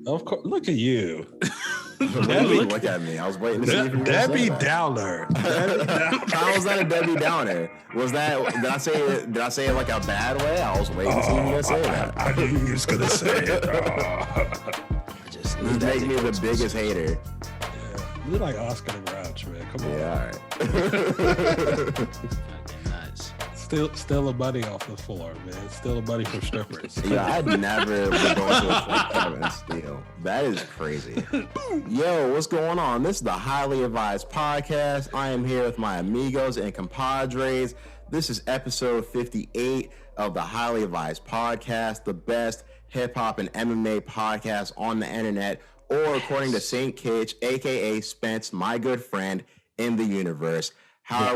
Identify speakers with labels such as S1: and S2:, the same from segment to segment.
S1: Of course. Look at you.
S2: Look at me. I was waiting to see if you were
S1: Debbie Downer.
S2: How was that a Debbie Downer? Was that? Did I say it? Did I say it like a bad way? I was waiting to see if you were gonna say that.
S1: I knew you was gonna say it.
S2: Just make me the biggest hater.
S1: Yeah. You're like Oscar the Grouch, man. Come on.
S2: Yeah, all right.
S3: Nice.
S1: Steal a money off the floor, man. Steal a money from strippers.
S2: Yeah, I'd never be going to a strip club and steal. That is crazy. Yo, what's going on? This is the Highly Advised Podcast. I am here with my amigos and compadres. This is episode 58 of the Highly Advised Podcast, the best hip-hop and MMA podcast on the internet, or according to St. Kitch, a.k.a. Spence, my good friend in the universe. How are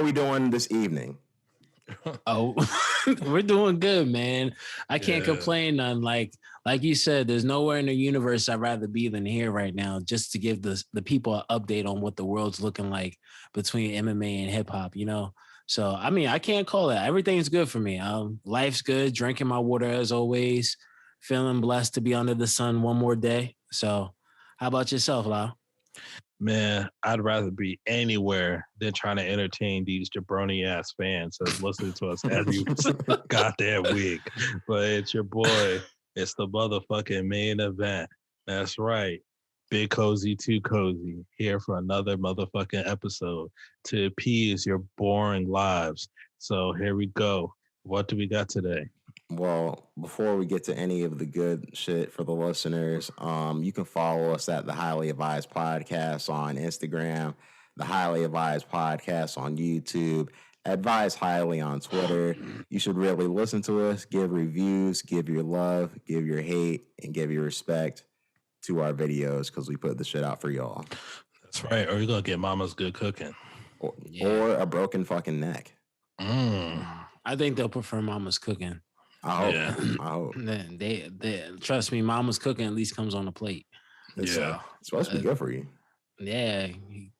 S2: we doing this evening?
S3: Oh, we're doing good, man. I can't complain none. Like you said, there's nowhere in the universe I'd rather be than here right now, just to give the people an update on what the world's looking like between MMA and hip hop, you know? So, I mean, I can't call it. Everything's good for me. Life's good, drinking my water as always, feeling blessed to be under the sun one more day. So how about yourself, Lau?
S1: Man, I'd rather be anywhere than trying to entertain these jabroni ass fans that's listening to us every goddamn week. But it's your boy. It's the motherfucking main event. That's right. Big Cozy, Too Cozy, here for another motherfucking episode to appease your boring lives. So here we go. What do we got today?
S2: Well, before we get to any of the good shit for the listeners, you can follow us at the Highly Advised Podcast on Instagram, the Highly Advised Podcast on YouTube, Advise Highly on Twitter. You should really listen to us, give reviews, give your love, give your hate, and give your respect to our videos because we put the shit out for y'all.
S1: That's right. Or you're going to get mama's good cooking.
S2: Or a broken fucking neck.
S3: I think they'll prefer mama's cooking.
S2: I hope.
S3: They trust me, mama's cooking at least comes on a plate.
S2: It's supposed to be good for you.
S3: Yeah,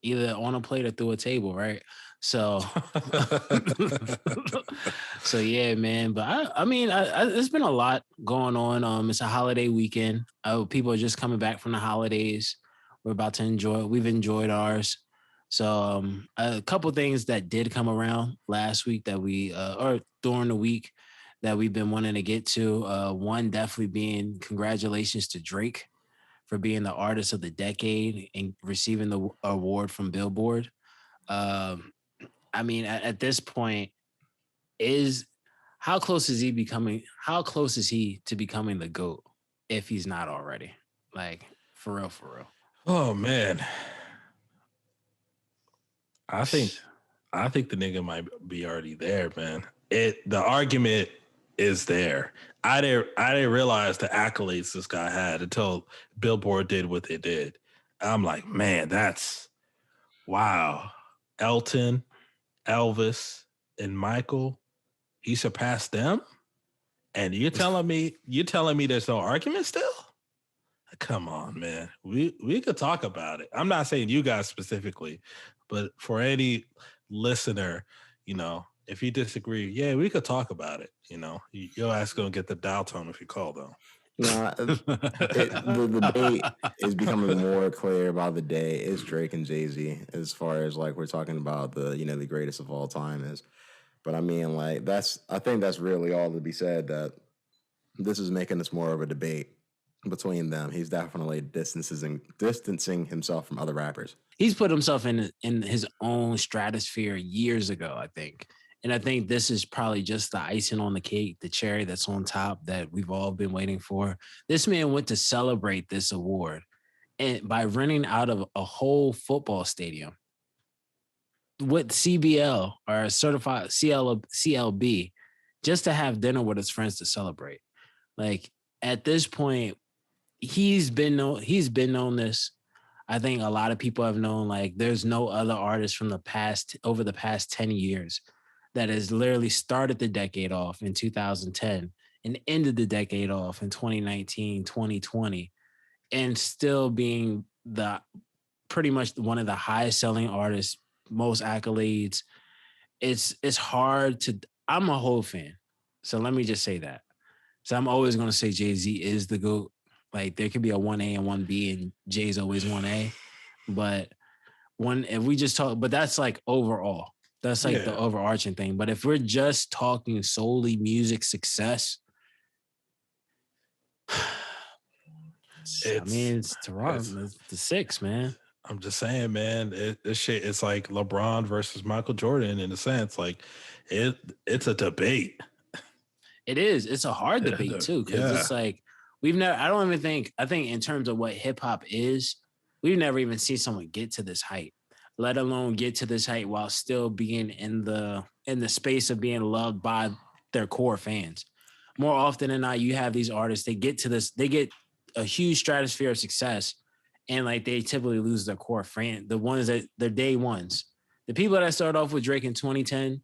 S3: either on a plate or through a table, right? So, so yeah, man. But I mean, there's been a lot going on. It's a holiday weekend. People are just coming back from the holidays. We're about to enjoy. We've enjoyed ours. So, a couple things that did come around last week that we or during the week that we've been wanting to get to. One definitely being congratulations to Drake for being the artist of the decade and receiving the award from Billboard. I mean, at this point, how close is he to becoming the GOAT if he's not already? Like, for real.
S1: Oh, man. I think the nigga might be already there, man. The argument is there. I didn't realize the accolades this guy had until Billboard did what they did. I'm like, man, that's wow. Elton, Elvis, and Michael, he surpassed them? And you're telling me there's no argument still? Come on, man. We could talk about it. I'm not saying you guys specifically, but for any listener, you know, if you disagree, yeah, we could talk about it. You know, your ass gonna get the dial tone if you call, though.
S2: The debate is becoming more clear by the day. It's Drake and Jay-Z as far as like we're talking about the greatest of all time is. But I mean, like I think that's really all to be said. That this is making this more of a debate between them. He's definitely distancing himself from other rappers.
S3: He's put himself in his own stratosphere years ago, I think. And I think this is probably just the icing on the cake, the cherry that's on top that we've all been waiting for. This man went to celebrate this award and by running out of a whole football stadium with CBL or certified CLB just to have dinner with his friends to celebrate. Like at this point, he's been known this. I think a lot of people have known, like, there's no other artist from over the past 10 years that has literally started the decade off in 2010 and ended the decade off in 2019, 2020, and still being pretty much one of the highest selling artists, most accolades. It's hard to, I'm a whole fan. So let me just say that. So I'm always going to say Jay-Z is the GOAT. Like there could be a 1A and 1B and Jay's always 1A. But if we just talk, but that's like overall. That's like the overarching thing. But if we're just talking solely music success, it's Toronto. It's the 6, man.
S1: I'm just saying, man. This shit. It's like LeBron versus Michael Jordan in a sense. Like it's a debate.
S3: It is. It's a hard debate too, because it's like we've never. I don't even think. I think in terms of what hip hop is, we've never even seen someone get to this height, let alone get to this height while still being in the space of being loved by their core fans. More often than not, you have these artists. They get to this. They get a huge stratosphere of success, and like they typically lose their core fan. The ones that they're day ones. The people that started off with Drake in 2010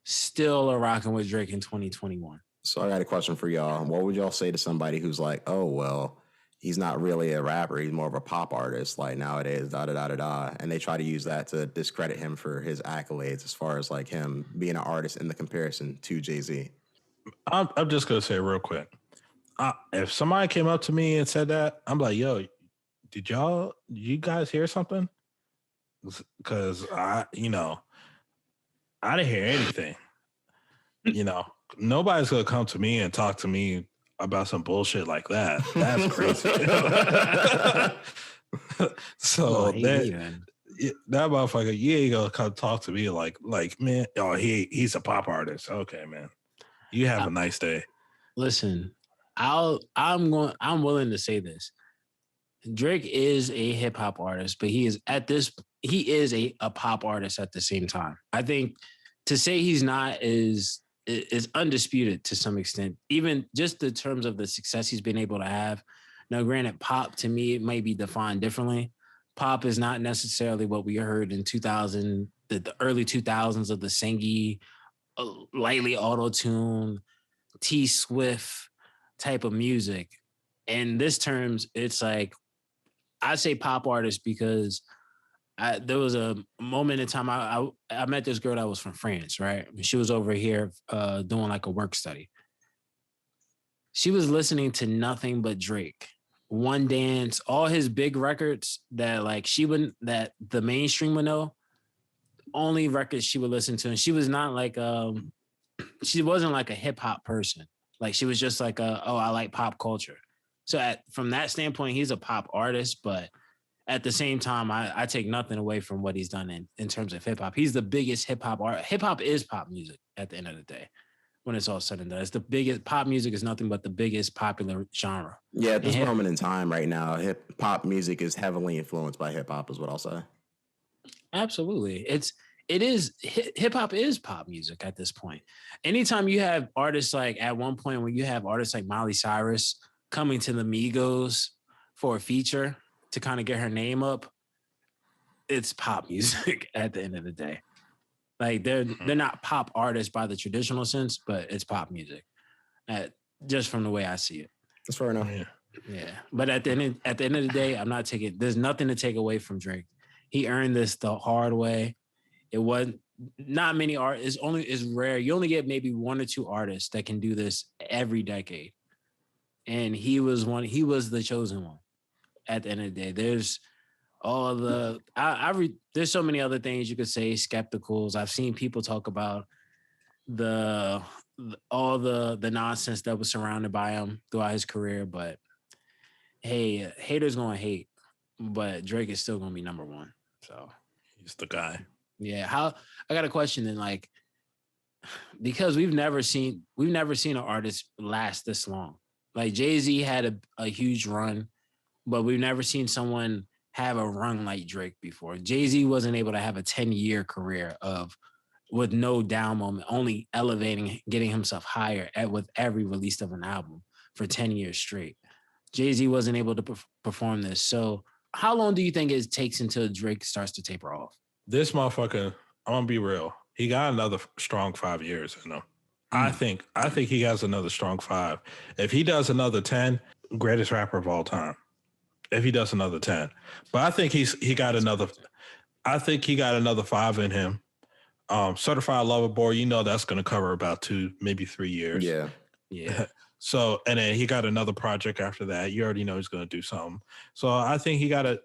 S3: still are rocking with Drake in 2021.
S2: So I got a question for y'all. What would y'all say to somebody who's like, oh, well, he's not really a rapper. He's more of a pop artist like nowadays, da-da-da-da-da. And they try to use that to discredit him for his accolades as far as like him being an artist in the comparison to Jay-Z.
S1: I'm just going to say real quick. If somebody came up to me and said that, I'm like, yo, did you guys hear something? Because I didn't hear anything. Nobody's going to come to me and talk to me about some bullshit like that. That's crazy. So that motherfucker, you ain't gonna come talk to me like man, he's a pop artist. Okay, man. You have a nice day.
S3: Listen, I'm willing to say this. Drake is a hip hop artist, but he is a pop artist at the same time. I think to say he's not is undisputed to some extent, even just the terms of the success he's been able to have. Now, granted, pop to me, it might be defined differently. Pop is not necessarily what we heard in 2000, the early 2000s of the singy, lightly auto-tune, T-Swift type of music. In this terms, it's like, I say pop artist because there was a moment in time I met this girl that was from France, right? She was over here doing like a work study. She was listening to nothing but Drake, One Dance, all his big records that like that the mainstream would know. Only records she would listen to, and she was not like she wasn't like a hip hop person. Like she was just like I like pop culture. So from that standpoint, he's a pop artist, but at the same time, I take nothing away from what he's done in terms of hip hop. He's the biggest hip hop art. Hip hop is pop music at the end of the day. When it's all said and done, it's the biggest. Pop music is nothing but the biggest popular genre.
S2: Yeah, at this moment in time right now, hip hop music is heavily influenced by hip hop, is what I'll say.
S3: Absolutely. Hip hop is pop music at this point. Anytime you have artists like at one point when you have artists like Miley Cyrus coming to the Migos for a feature to kind of get her name up, it's pop music at the end of the day. Like they're not pop artists by the traditional sense, but it's pop music. Just from the way I see it.
S2: That's fair enough.
S3: Yeah. But at the end of the day, there's nothing to take away from Drake. He earned this the hard way. It wasn't not many artists. It's rare. You only get maybe one or two artists that can do this every decade. And he was the chosen one. At the end of the day, there's all the there's so many other things you could say, skepticals. I've seen people talk about all the nonsense that was surrounded by him throughout his career, but hey, haters gonna hate, but Drake is still gonna be number one. So
S1: he's the guy.
S3: Yeah. I got a question then, like, because we've never seen an artist last this long. Like Jay-Z had a huge run, but we've never seen someone have a run like Drake before. Jay-Z wasn't able to have a 10-year career with no down moment, only elevating, getting himself higher with every release of an album for 10 years straight. Jay-Z wasn't able to perform this. So how long do you think it takes until Drake starts to taper off?
S1: This motherfucker, I'm gonna be real. He got another strong 5 years, I think he has another strong 5. If he does another 10, greatest rapper of all time. If he does another 10. But I think he got another 5 in him. Certified Lover Boy, that's gonna cover about 2, maybe 3 years.
S2: Yeah.
S1: So, and then he got another project after that. You already know he's going to do something. So I think he got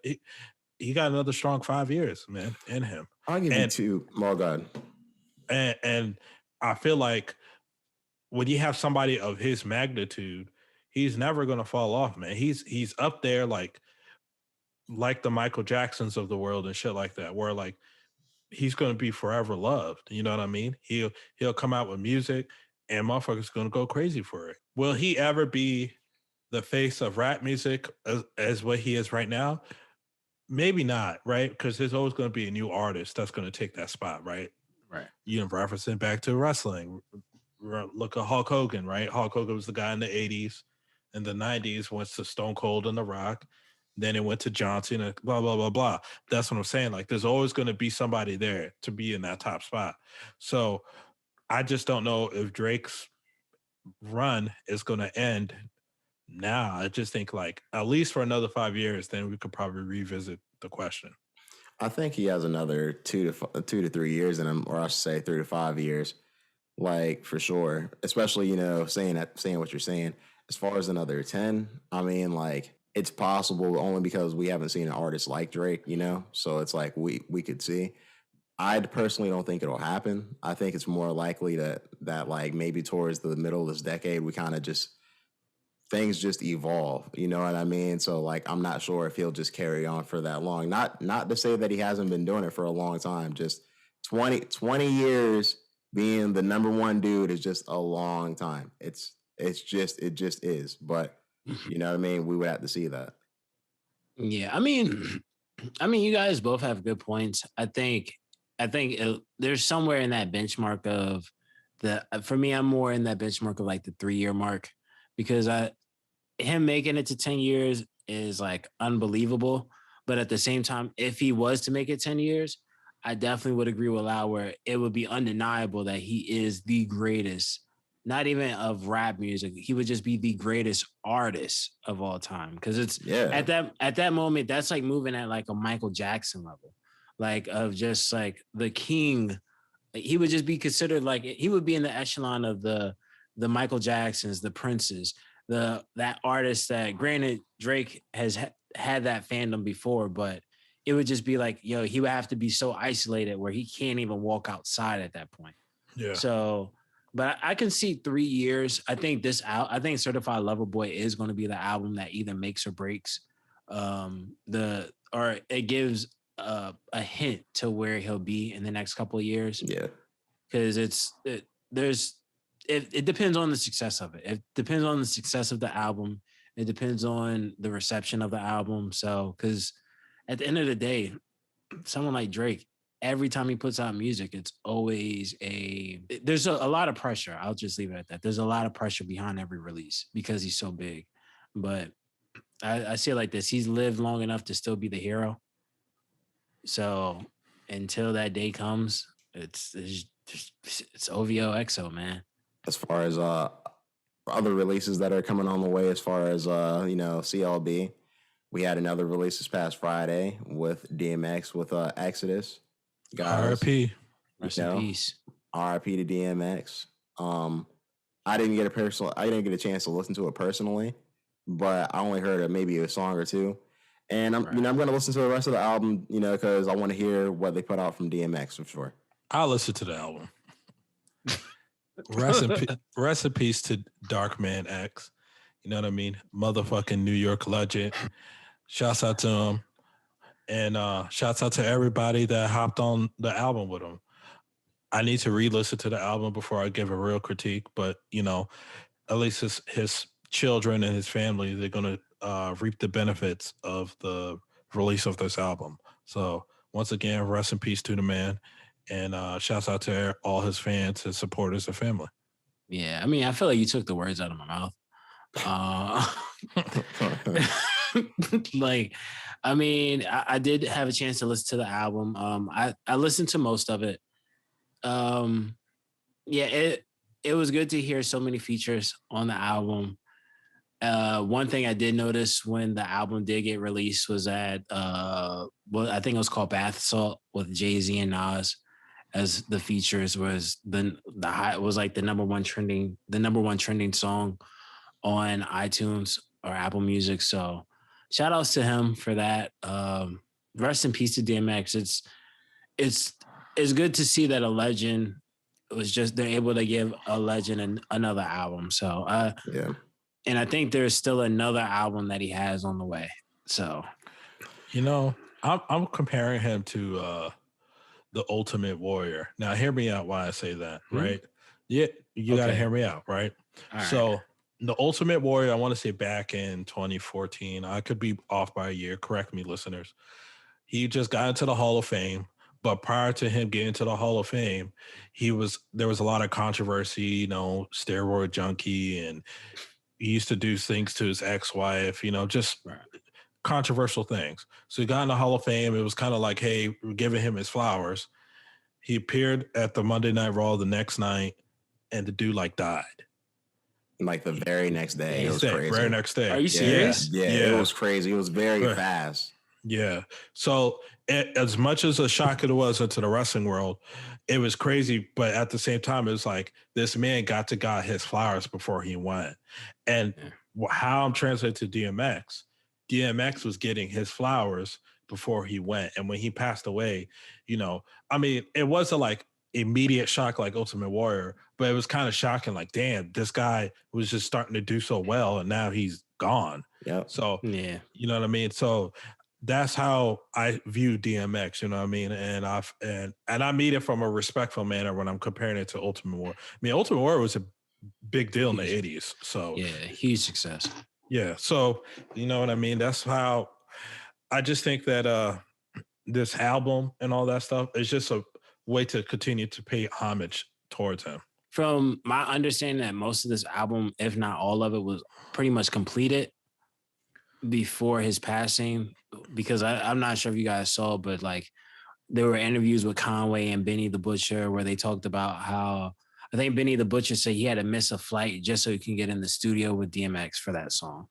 S1: another strong 5 years, man, in him.
S2: I'll give you two. Oh, God.
S1: And I feel like when you have somebody of his magnitude, he's never going to fall off, man. He's up there like the Michael Jacksons of the world and shit like that, where like he's going to be forever loved. You know what I mean? He'll come out with music and motherfuckers going to go crazy for it. Will he ever be the face of rap music as what he is right now? Maybe not, right? Because there's always going to be a new artist that's going to take that spot, right?
S3: Right.
S1: You know, referencing back to wrestling. Look at Hulk Hogan, right? Hulk Hogan was the guy in the 80s. In the 90s, went to Stone Cold and The Rock. Then it went to Johnson and blah, blah, blah, blah. That's what I'm saying. Like, there's always going to be somebody there to be in that top spot. So I just don't know if Drake's run is going to end now. I just think, like, at least for another 5 years, then we could probably revisit the question.
S2: I think he has another 2 to 3 years in him, or I should say 3 to 5 years, like, for sure. Especially, you know, saying what you're saying. As far as another 10, I mean, like, it's possible only because we haven't seen an artist like Drake, you know? So it's like we could see. I personally don't think it'll happen. I think it's more likely that like maybe towards the middle of this decade, we kind of just things just evolve. You know what I mean? So like I'm not sure if he'll just carry on for that long. Not to say that he hasn't been doing it for a long time. Just 20 years being the number one dude is just a long time. It just is. But you know what I mean? We would have to see that.
S3: Yeah, I mean, you guys both have good points. I think there's somewhere in that benchmark of for me, I'm more in that benchmark of like the 3-year mark, because him making it to 10 years is like unbelievable. But at the same time, if he was to make it 10 years, I definitely would agree with Lau where it would be undeniable that he is the greatest, not even of rap music. He would just be the greatest artist of all time. Because it's at that moment, that's like moving at like a Michael Jackson level, like of just like the king. He would just be considered like he would be in the echelon of the Michael Jacksons, the Princes, that artist that granted Drake has had that fandom before, but it would just be like, yo, he would have to be so isolated where he can't even walk outside at that point.
S1: Yeah.
S3: So, but I can see 3 years. I think Certified Lover Boy is going to be the album that either makes or breaks or it gives a hint to where he'll be in the next couple of years.
S2: Yeah.
S3: Because it depends on the success of it. It depends on the success of the album. It depends on the reception of the album. So, because at the end of the day, someone like Drake, every time he puts out music, it's always there's a lot of pressure. I'll just leave it at that. There's a lot of pressure behind every release because he's so big. But I see it like this. He's lived long enough to still be the hero. So until that day comes, it's OVO XO, man.
S2: As far as other releases that are coming on the way, as far as CLB, we had another release this past Friday with DMX with Exodus.
S1: RIP.
S3: Rest in peace.
S2: RIP to DMX. I didn't get a chance to listen to it personally, but I only heard maybe a song or two. And I'm going to listen to the rest of the album, because I want to hear what they put out from DMX for sure.
S1: I'll listen to the album. Rest in peace to Dark Man X. You know what I mean? Motherfucking New York legend. Shouts out to him. And shouts out to everybody that hopped on the album with him. I need to re-listen to the album before I give a real critique, but, at least his children and his family, they're going to reap the benefits of the release of this album. So once again, rest in peace to the man. And shouts out to all his fans, his supporters, and family.
S3: Yeah, I mean, I feel like you took the words out of my mouth. Like, I mean, I did have a chance to listen to the album. I listened to most of it. It was good to hear so many features on the album. One thing I did notice when the album did get released was that I think it was called Bath Salt with Jay-Z and Nas as the features was the number one trending song on iTunes or Apple Music. So shout outs to him for that. Rest in peace to DMX. It's good to see that a legend was just, they're able to give a legend another album. So
S2: Yeah.
S3: and I think there's still another album that he has on the way. So,
S1: You know, I'm comparing him to the Ultimate Warrior. Now, hear me out why I say that, right? Yeah, you got to hear me out, right?
S3: All
S1: So,
S3: right.
S1: the Ultimate Warrior, I want to say back in 2014. I could be off by a year. Correct me, listeners. He just got into the Hall of Fame. But prior to him getting to the Hall of Fame, there was a lot of controversy, you know, steroid junkie, and he used to do things to his ex-wife, you know, just controversial things. So he got in the Hall of Fame. It was kind of like, hey, we're giving him his flowers. He appeared at the Monday Night Raw the next night, and the dude like died.
S2: Like the very next day. It was crazy.
S1: Very next day.
S3: Are you serious?
S2: Yeah, it was crazy. It was very fast.
S1: Yeah. So as much as a shock it was into the wrestling world, it was crazy. But at the same time, it was like this man got his flowers before he went. And how I'm translating to DMX was getting his flowers before he went. And when he passed away, you know, I mean, it wasn't like immediate shock like Ultimate Warrior, but it was kind of shocking. Like, damn, this guy was just starting to do so well, and now he's gone.
S2: Yeah.
S1: So,
S3: yeah,
S1: you know what I mean? So that's how I view DMX, you know what I mean? And I mean it from a respectful manner when I'm comparing it to Ultimate Warrior. I mean, Ultimate Warrior was a big deal in the 80s. So
S3: yeah, huge success.
S1: Yeah. So, you know what I mean? That's how I just think that this album and all that stuff is just a way to continue to pay homage towards him.
S3: From my understanding that most of this album, if not all of it, was pretty much completed before his passing, because I'm not sure if you guys saw, but like there were interviews with Conway and Benny the Butcher where they talked about how I think Benny the Butcher said he had to miss a flight just so he can get in the studio with DMX for that song.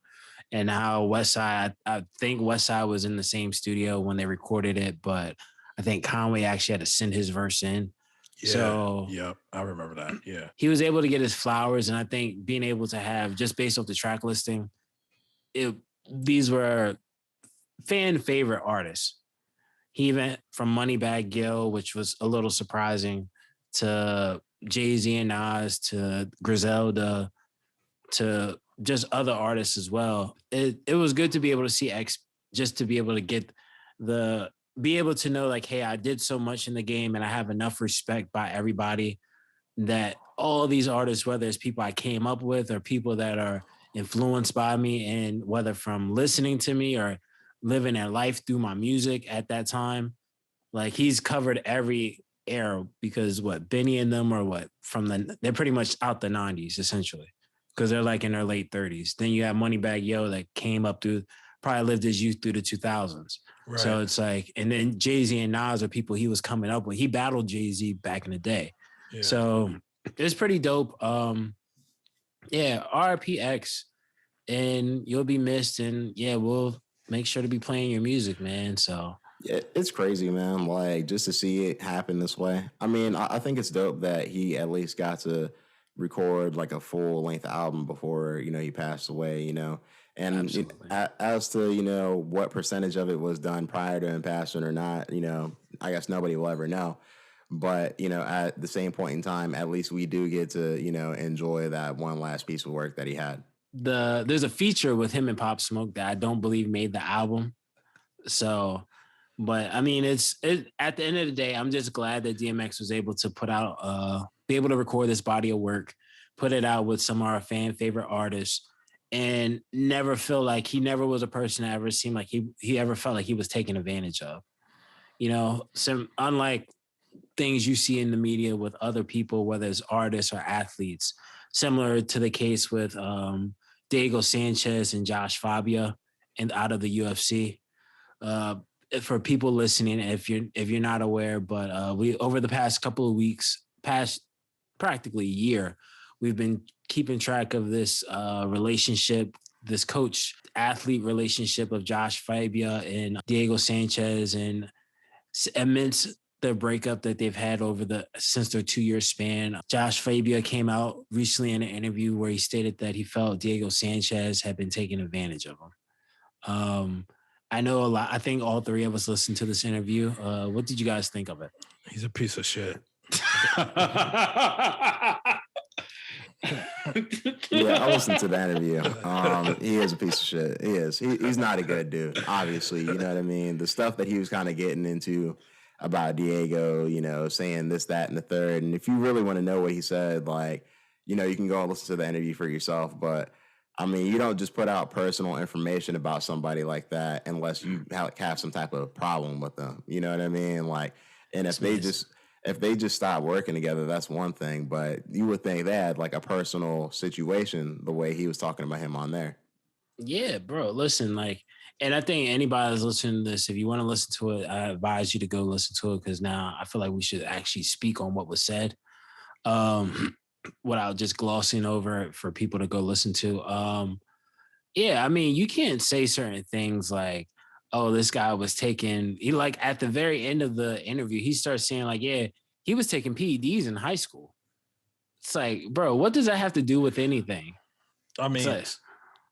S3: And how Westside, I think Westside was in the same studio when they recorded it, but I think Conway actually had to send his verse in.
S1: Yeah,
S3: so
S1: yeah, I remember that. Yeah.
S3: He was able to get his flowers. And I think being able to have, just based off the track listing, these were fan favorite artists. He went from Moneybagg Yo, which was a little surprising, to Jay-Z and Nas, to Griselda, to just other artists as well. It was good to be able to see X, just to be able to be able to know like, hey, I did so much in the game and I have enough respect by everybody that all these artists, whether it's people I came up with or people that are influenced by me, and whether from listening to me or living their life through my music at that time, like he's covered every era, because Benny and them are they're pretty much out the 90s essentially, because they're like in their late 30s. Then you have Moneybagg Yo that came up through, probably lived his youth through the 2000s. Right. So it's like, and then Jay-Z and Nas are people he was coming up with. He battled Jay-Z back in the day. Yeah. So it's pretty dope. Yeah, RIP X, and you'll be missed. And yeah, we'll make sure to be playing your music, man. So
S2: yeah, it's crazy, man. Like, just to see it happen this way. I mean, I think it's dope that he at least got to record like a full length album before, you know, he passed away, you know. And as to, you know, what percentage of it was done prior to him passing or not, you know, I guess nobody will ever know. But, you know, at the same point in time, at least we do get to, you know, enjoy that one last piece of work that he had.
S3: There's a feature with him and Pop Smoke that I don't believe made the album. So, but I mean, at the end of the day, I'm just glad that DMX was able to be able to record this body of work, put it out with some of our fan favorite artists, and never feel like he never was a person that ever seemed like he ever felt like he was taken advantage of. You know, unlike things you see in the media with other people, whether it's artists or athletes, similar to the case with Diego Sanchez and Josh Fabia and out of the UFC. For people listening, if you're not aware, but we, over the past couple of weeks, past practically a year, we've been keeping track of this relationship, this coach-athlete relationship of Josh Fabia and Diego Sanchez, and immense the breakup that they've had since their 2-year span. Josh Fabia came out recently in an interview where he stated that he felt Diego Sanchez had been taking advantage of him. I know a lot. I think all three of us listened to this interview. What did you guys think of it?
S1: He's a piece of shit.
S2: Yeah, I listened to the interview. He is a piece of shit. He is. He's not a good dude, obviously. You know what I mean? The stuff that he was kind of getting into about Diego, you know, saying this, that, and the third. And if you really want to know what he said, like, you know, you can go and listen to the interview for yourself. But I mean, you don't just put out personal information about somebody like that unless you have some type of problem with them. You know what I mean? Like, and if they just stop working together, that's one thing. But you would think they had like a personal situation the way he was talking about him on there.
S3: Yeah, bro. Listen, like, and I think anybody that's listening to this, if you want to listen to it, I advise you to go listen to it because now I feel like we should actually speak on what was said. Without just glossing over it for people to go listen to. Yeah, I mean, you can't say certain things like, oh, this guy was taking, he like at the very end of the interview, he starts saying like, yeah, he was taking PEDs in high school. It's like, bro, what does that have to do with anything?
S1: I mean,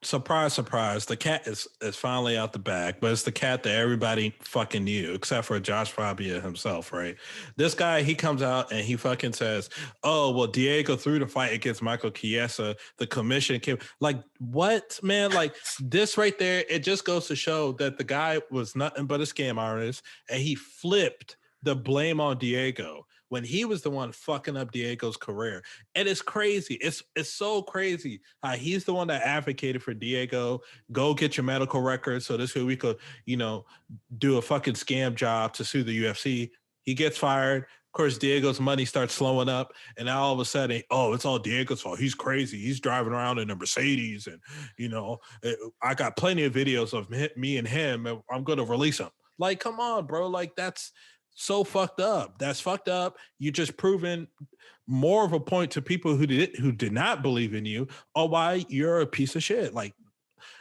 S1: surprise, surprise. The cat is finally out the bag, but it's the cat that everybody fucking knew, except for Josh Fabia himself, right? This guy, he comes out and he fucking says, oh, well, Diego threw the fight against Michael Chiesa. The commission came. Like, what, man? Like, this right there, it just goes to show that the guy was nothing but a scam artist, and he flipped the blame on Diego when he was the one fucking up Diego's career. And it's crazy. It's so crazy how he's the one that advocated for Diego, go get your medical records so this way we could, you know, do a fucking scam job to sue the UFC. He gets fired. Of course, Diego's money starts slowing up. And now all of a sudden, oh, it's all Diego's fault. He's crazy. He's driving around in a Mercedes. And, you know, I got plenty of videos of me and him. And I'm going to release him. Like, come on, bro. Like, that's so fucked up. That's fucked up. You just proven more of a point to people who did not believe in you or why you're a piece of shit. Like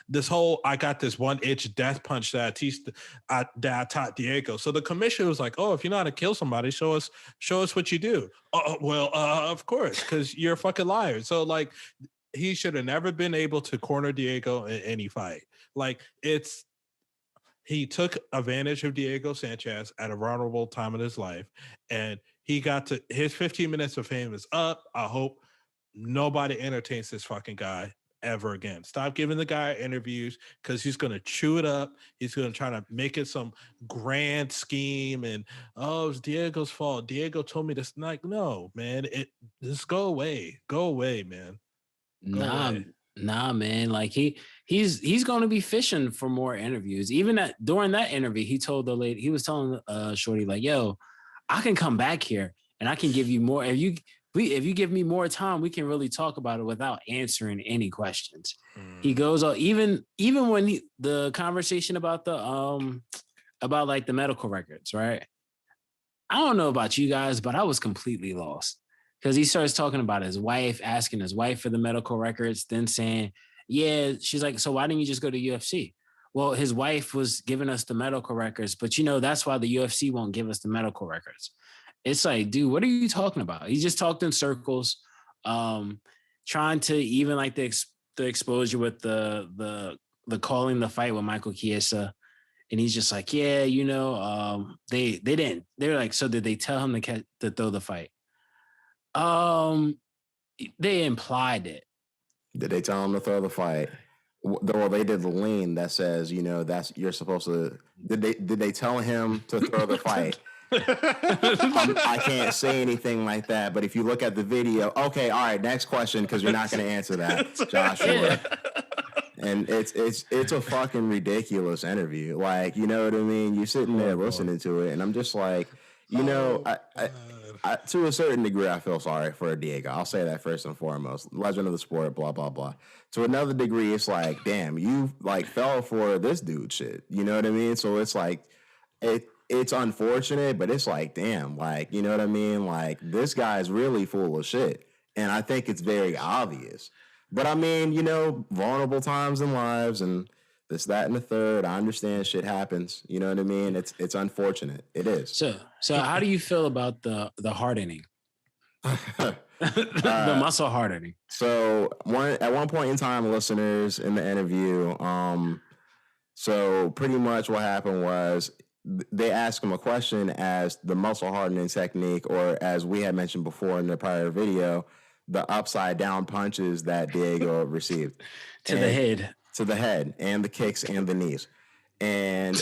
S1: this whole, I got this 1-inch death punch that I taught Diego. So the commission was like, oh, if you know how to kill somebody, show us what you do. Of course, because you're a fucking liar. So like he should have never been able to corner Diego in any fight. Like he took advantage of Diego Sanchez at a vulnerable time in his life, and he got to his 15 minutes of fame is up. I hope nobody entertains this fucking guy ever again. Stop giving the guy interviews because he's going to chew it up. He's going to try to make it some grand scheme and, oh, it's Diego's fault. Diego told me this. Like, no, man, just go away. Go away, man. Go away.
S3: Nah, man. Like he's going to be fishing for more interviews. Even during that interview, he told the lady, he was telling Shorty like, "Yo, I can come back here and I can give you more. If you give me more time, we can really talk about it without answering any questions." He goes, even when the conversation about about like the medical records, right? I don't know about you guys, but I was completely lost. Because he starts talking about his wife, asking his wife for the medical records, then saying, yeah, she's like, so why didn't you just go to UFC? Well, his wife was giving us the medical records, but you know, that's why the UFC won't give us the medical records. It's like, dude, what are you talking about? He just talked in circles, trying to even like the exposure with the calling the fight with Michael Chiesa. And he's just like, yeah, you know, they didn't. They're like, so did they tell him to throw the fight? They implied it.
S2: Did they tell him to throw the fight? Well, they did the lean that says, you know, you're supposed to. Did they tell him to throw the fight? I can't say anything like that. But if you look at the video, okay, all right, next question because you're not going to answer that, Joshua. Yeah. And it's a fucking ridiculous interview. Like, you know what I mean? You're sitting there listening to it, and I'm just like, you know, I, to a certain degree, I feel sorry for Diego. I'll say that first and foremost. Legend of the sport, blah, blah, blah. To another degree, it's like, damn, you like fell for this dude shit. You know what I mean? So it's like, it's unfortunate, but it's like, damn, like, you know what I mean? Like, this guy's really full of shit. And I think it's very obvious. But I mean, you know, vulnerable times in lives, and this, that, and the third. I understand shit happens. You know what I mean? It's unfortunate. It is.
S3: So how do you feel about the hardening? The muscle hardening.
S2: So at one point in time, listeners, in the interview, so pretty much what happened was they asked him a question as the muscle hardening technique, or as we had mentioned before in the prior video, the upside down punches that Diego received
S3: to the head,
S2: and the kicks and the knees. And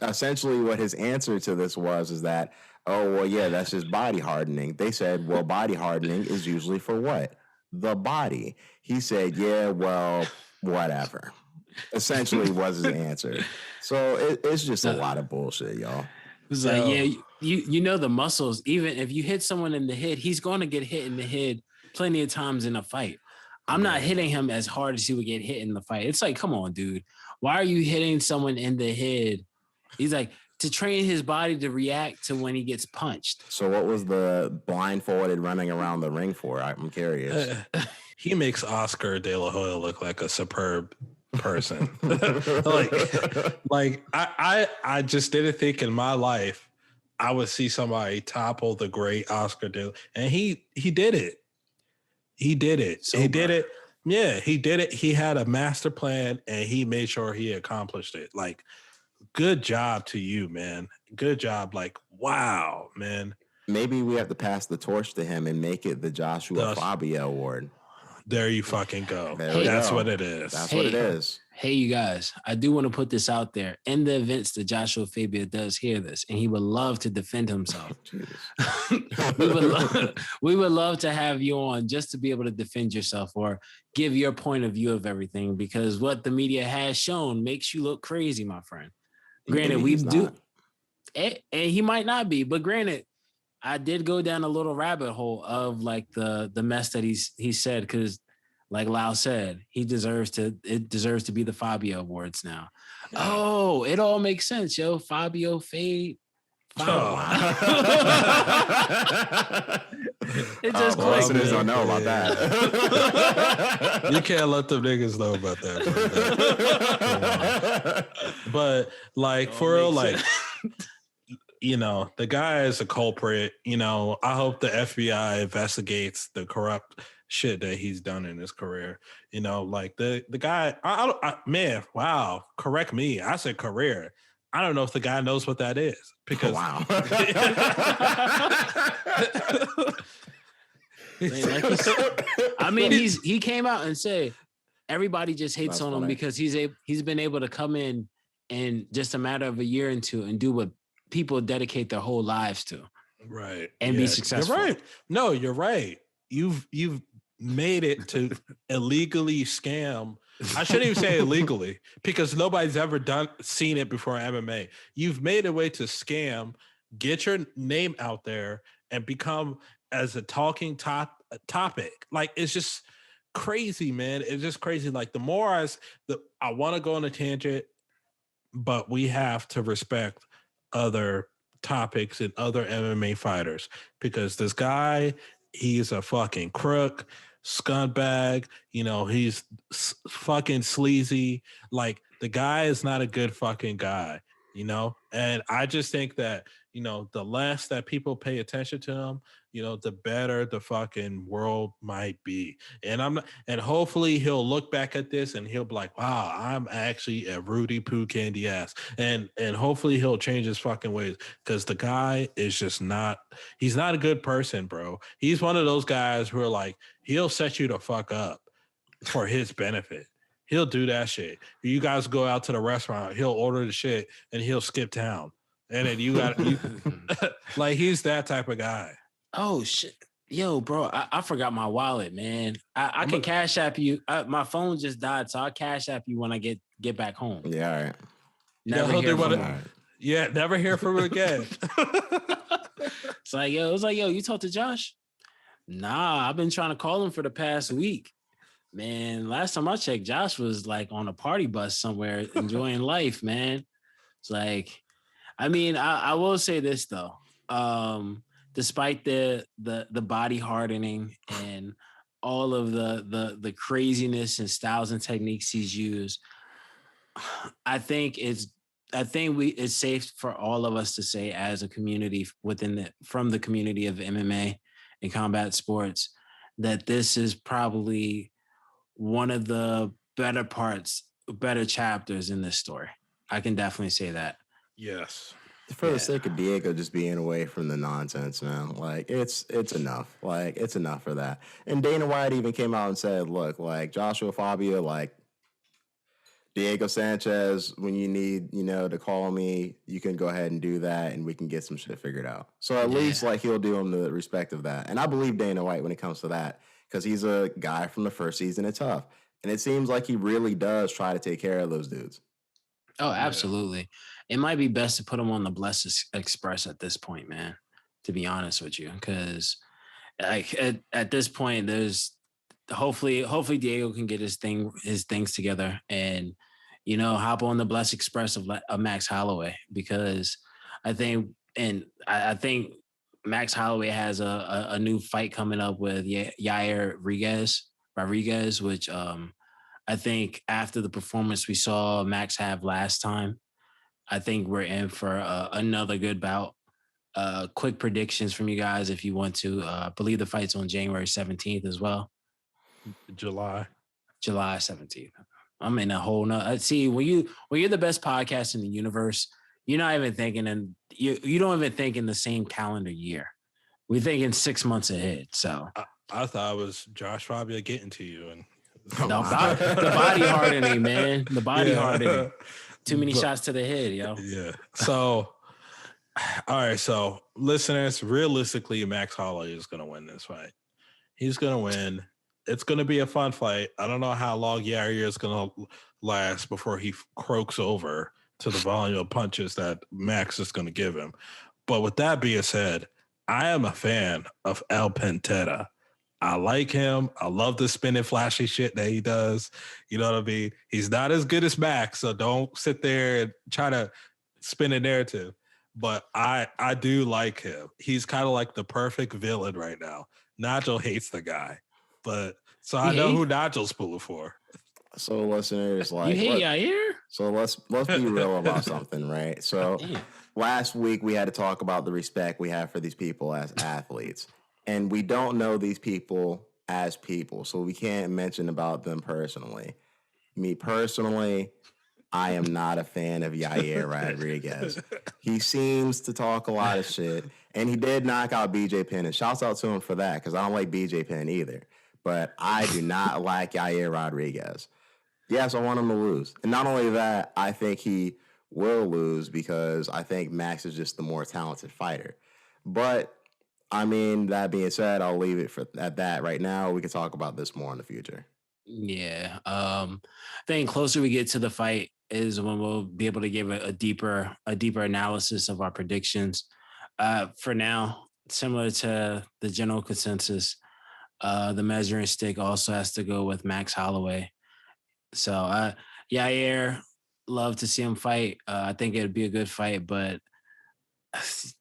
S2: essentially what his answer to this is that, oh, well, yeah, that's just body hardening. They said, well, body hardening is usually for what? The body. He said, yeah, well, whatever. Essentially was his answer. So it's just a lot of bullshit, y'all.
S3: It's like, yeah, you know the muscles, even if you hit someone in the head, he's going to get hit in the head plenty of times in a fight. I'm not hitting him as hard as he would get hit in the fight. It's like, come on, dude. Why are you hitting someone in the head? He's like, to train his body to react to when he gets punched.
S2: So what was the blindfolded running around the ring for? I'm curious.
S1: He makes Oscar De La Hoya look like a superb person. like I just didn't think in my life I would see somebody topple the great Oscar De La Hoya. And he did it. He did it. He did it. Yeah, he did it. He had a master plan and he made sure he accomplished it. Like, good job to you, man. Good job. Like, wow, man.
S2: Maybe we have to pass the torch to him and make it the Joshua Fabia Award.
S1: There you fucking go. That's what it is.
S2: That's what it is.
S3: Hey, you guys, I do want to put this out there. In the events that Joshua Fabia does hear this, and he would love to defend himself, we would love to have you on just to be able to defend yourself or give your point of view of everything, because what the media has shown makes you look crazy, my friend. Granted, we do, and he might not be, but granted, I did go down a little rabbit hole of like the mess that he said, because like Lau said, it deserves to be the Fabia Awards now. Oh, it all makes sense, yo. Fabio Fade. It just
S2: listeners don't know about that.
S1: You can't let them niggas know about that. But like, for real, like, you know, the guy is a culprit. You know, I hope the FBI investigates the corrupt shit that he's done in his career. You know, like the guy, man, wow, correct me. I said career. I don't know if the guy knows what that is, because
S2: wow.
S3: I mean, he came out and said everybody just hates on him because he's been able to come in just a matter of a year and two and do what people dedicate their whole lives to,
S1: right?
S3: And be successful.
S1: You're right. No, you're right. You've made it to illegally scam. I shouldn't even say illegally, because nobody's ever seen it before in MMA. You've made a way to scam, get your name out there, and become as a talking topic. Like, it's just crazy, man. It's just crazy. Like, the more I want to go on a tangent, but we have to respect other topics and other MMA fighters, because this guy, he's a fucking crook, scumbag, you know, he's fucking sleazy. Like, the guy is not a good fucking guy, you know? And I just think that, you know, the less that people pay attention to him, you know, the better the fucking world might be. And hopefully he'll look back at this and he'll be like, wow, I'm actually a Rudy Poo candy ass. And hopefully he'll change his fucking ways, because the guy is just he's not a good person, bro. He's one of those guys who are like, he'll set you the fuck up for his benefit. He'll do that shit. You guys go out to the restaurant, he'll order the shit and he'll skip town. And then you like, he's that type of guy.
S3: Oh shit. Yo, bro, I forgot my wallet, man. I can cash app you. My phone just died, so I'll cash app you when I get back home.
S2: Yeah, all right.
S1: Never hear from him again.
S3: It's like, yo, you talked to Josh? Nah, I've been trying to call him for the past week. Man, last time I checked, Josh was like on a party bus somewhere enjoying life, man. It's like, I mean, I will say this though. Despite the body hardening and all of the craziness and styles and techniques he's used, I think it's safe for all of us to say as a community from the community of MMA and combat sports that this is probably one of the better chapters in this story. I can definitely say that.
S1: Yes.
S2: For the sake of Diego just being away from the nonsense, man. Like it's enough. Like it's enough for that. And Dana White even came out and said, look, like Joshua Fabia, like Diego Sanchez, when you need, to call me, you can go ahead and do that and we can get some shit figured out. So at least like he'll do him the respect of that. And I believe Dana White when it comes to that, because he's a guy from the first season of Tough. And it seems like he really does try to take care of those dudes.
S3: Oh, absolutely. Yeah. It might be best to put him on the Blessed Express at this point, man, to be honest with you. Because like at this point, there's hopefully Diego can get his things together and, hop on the Blessed Express of Max Holloway, because I think Max Holloway has a new fight coming up with Yair Rodriguez, which I think after the performance we saw Max have last time, I think we're in for another good bout. Quick predictions from you guys if you want to. I believe the fight's on January 17th as well.
S1: July
S3: 17th. I'm in a whole nother. See, when you're the best podcast in the universe, you're not even thinking, and you don't even think in the same calendar year. We're thinking 6 months ahead. So
S1: I thought it was Josh Fabia getting to you, and
S3: the body hardening, man. The body hardening. Too many shots to the head, yo.
S1: Yeah. So, all right. So, listeners, realistically, Max Holloway is going to win this fight. He's going to win. It's going to be a fun fight. I don't know how long Yair is going to last before he croaks over to the volume of punches that Max is going to give him. But with that being said, I am a fan of El Pantera. I like him. I love the spinning flashy shit that he does. You know what I mean? He's not as good as Max, so don't sit there and try to spin a narrative. But I do like him. He's kind of like the perfect villain right now. Nigel hates the guy. But so I know who Nigel's pulling for.
S2: So listeners, like,
S3: you hate Yair?
S2: So let's be real about something, right? So last week we had to talk about the respect we have for these people as athletes. And we don't know these people as people, so we can't mention about them personally. Me personally, I am not a fan of Yair Rodriguez. He seems to talk a lot of shit, and he did knock out BJ Penn, and shouts out to him for that, because I don't like BJ Penn either. But I do not like Yair Rodriguez. Yes, I want him to lose. And not only that, I think he will lose because I think Max is just the more talented fighter. But I mean, that being said, I'll leave it at that right now. We can talk about this more in the future.
S3: Yeah. I think closer we get to the fight is when we'll be able to give a deeper analysis of our predictions. For now, similar to the general consensus, the measuring stick also has to go with Max Holloway. So, Yair, love to see him fight. I think it'd be a good fight, but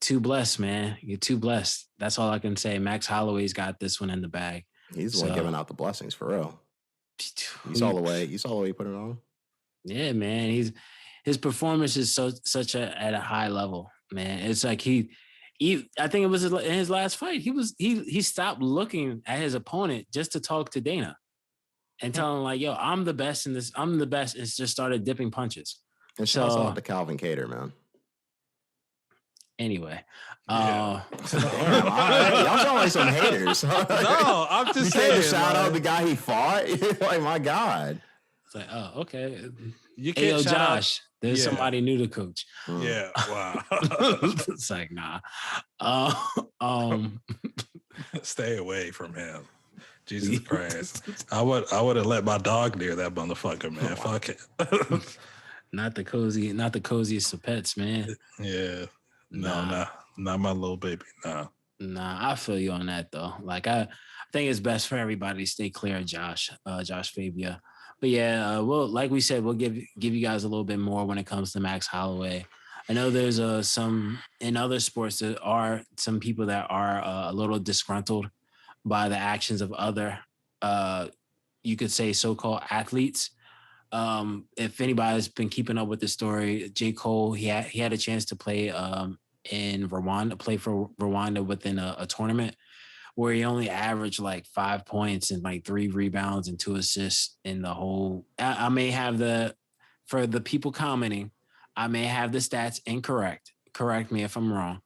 S3: too blessed, man. You're too blessed. That's all I can say. Max Holloway's got this one in the bag.
S2: He's the one giving out the blessings for real. You saw the way he put it on.
S3: Yeah, man. His performance is at a high level, man. It's like he I think it was in his last fight. He stopped looking at his opponent just to talk to Dana and tell him like, "Yo, I'm the best in this. I'm the best." And just started dipping punches.
S2: And shouts out to Calvin Cater, man.
S3: Anyway,
S2: damn, y'all sound like some haters.
S1: No, I'm just saying.
S2: Shout out the guy he fought. Like, my God.
S3: It's like, oh, okay.
S1: You can't
S3: Josh. There's somebody new to coach.
S1: Yeah, wow.
S3: It's like, nah.
S1: Stay away from him. Jesus Christ. I would have let my dog near that motherfucker, man. Fuck it.
S3: Not the coziest of pets, man.
S1: Yeah. No, not my little baby. No.
S3: Nah, I feel you on that though. Like I think it's best for everybody to stay clear of Josh Fabia. But yeah, like we said, we'll give you guys a little bit more when it comes to Max Holloway. I know there's some in other sports there are some people that are a little disgruntled by the actions of other you could say so-called athletes. If anybody's been keeping up with the story, J. Cole, he had a chance to play in Rwanda, play for Rwanda within a tournament where he only averaged like 5 points and like 3 rebounds and 2 assists in the whole. I may have for the people commenting, I may have the stats incorrect. Correct me if I'm wrong.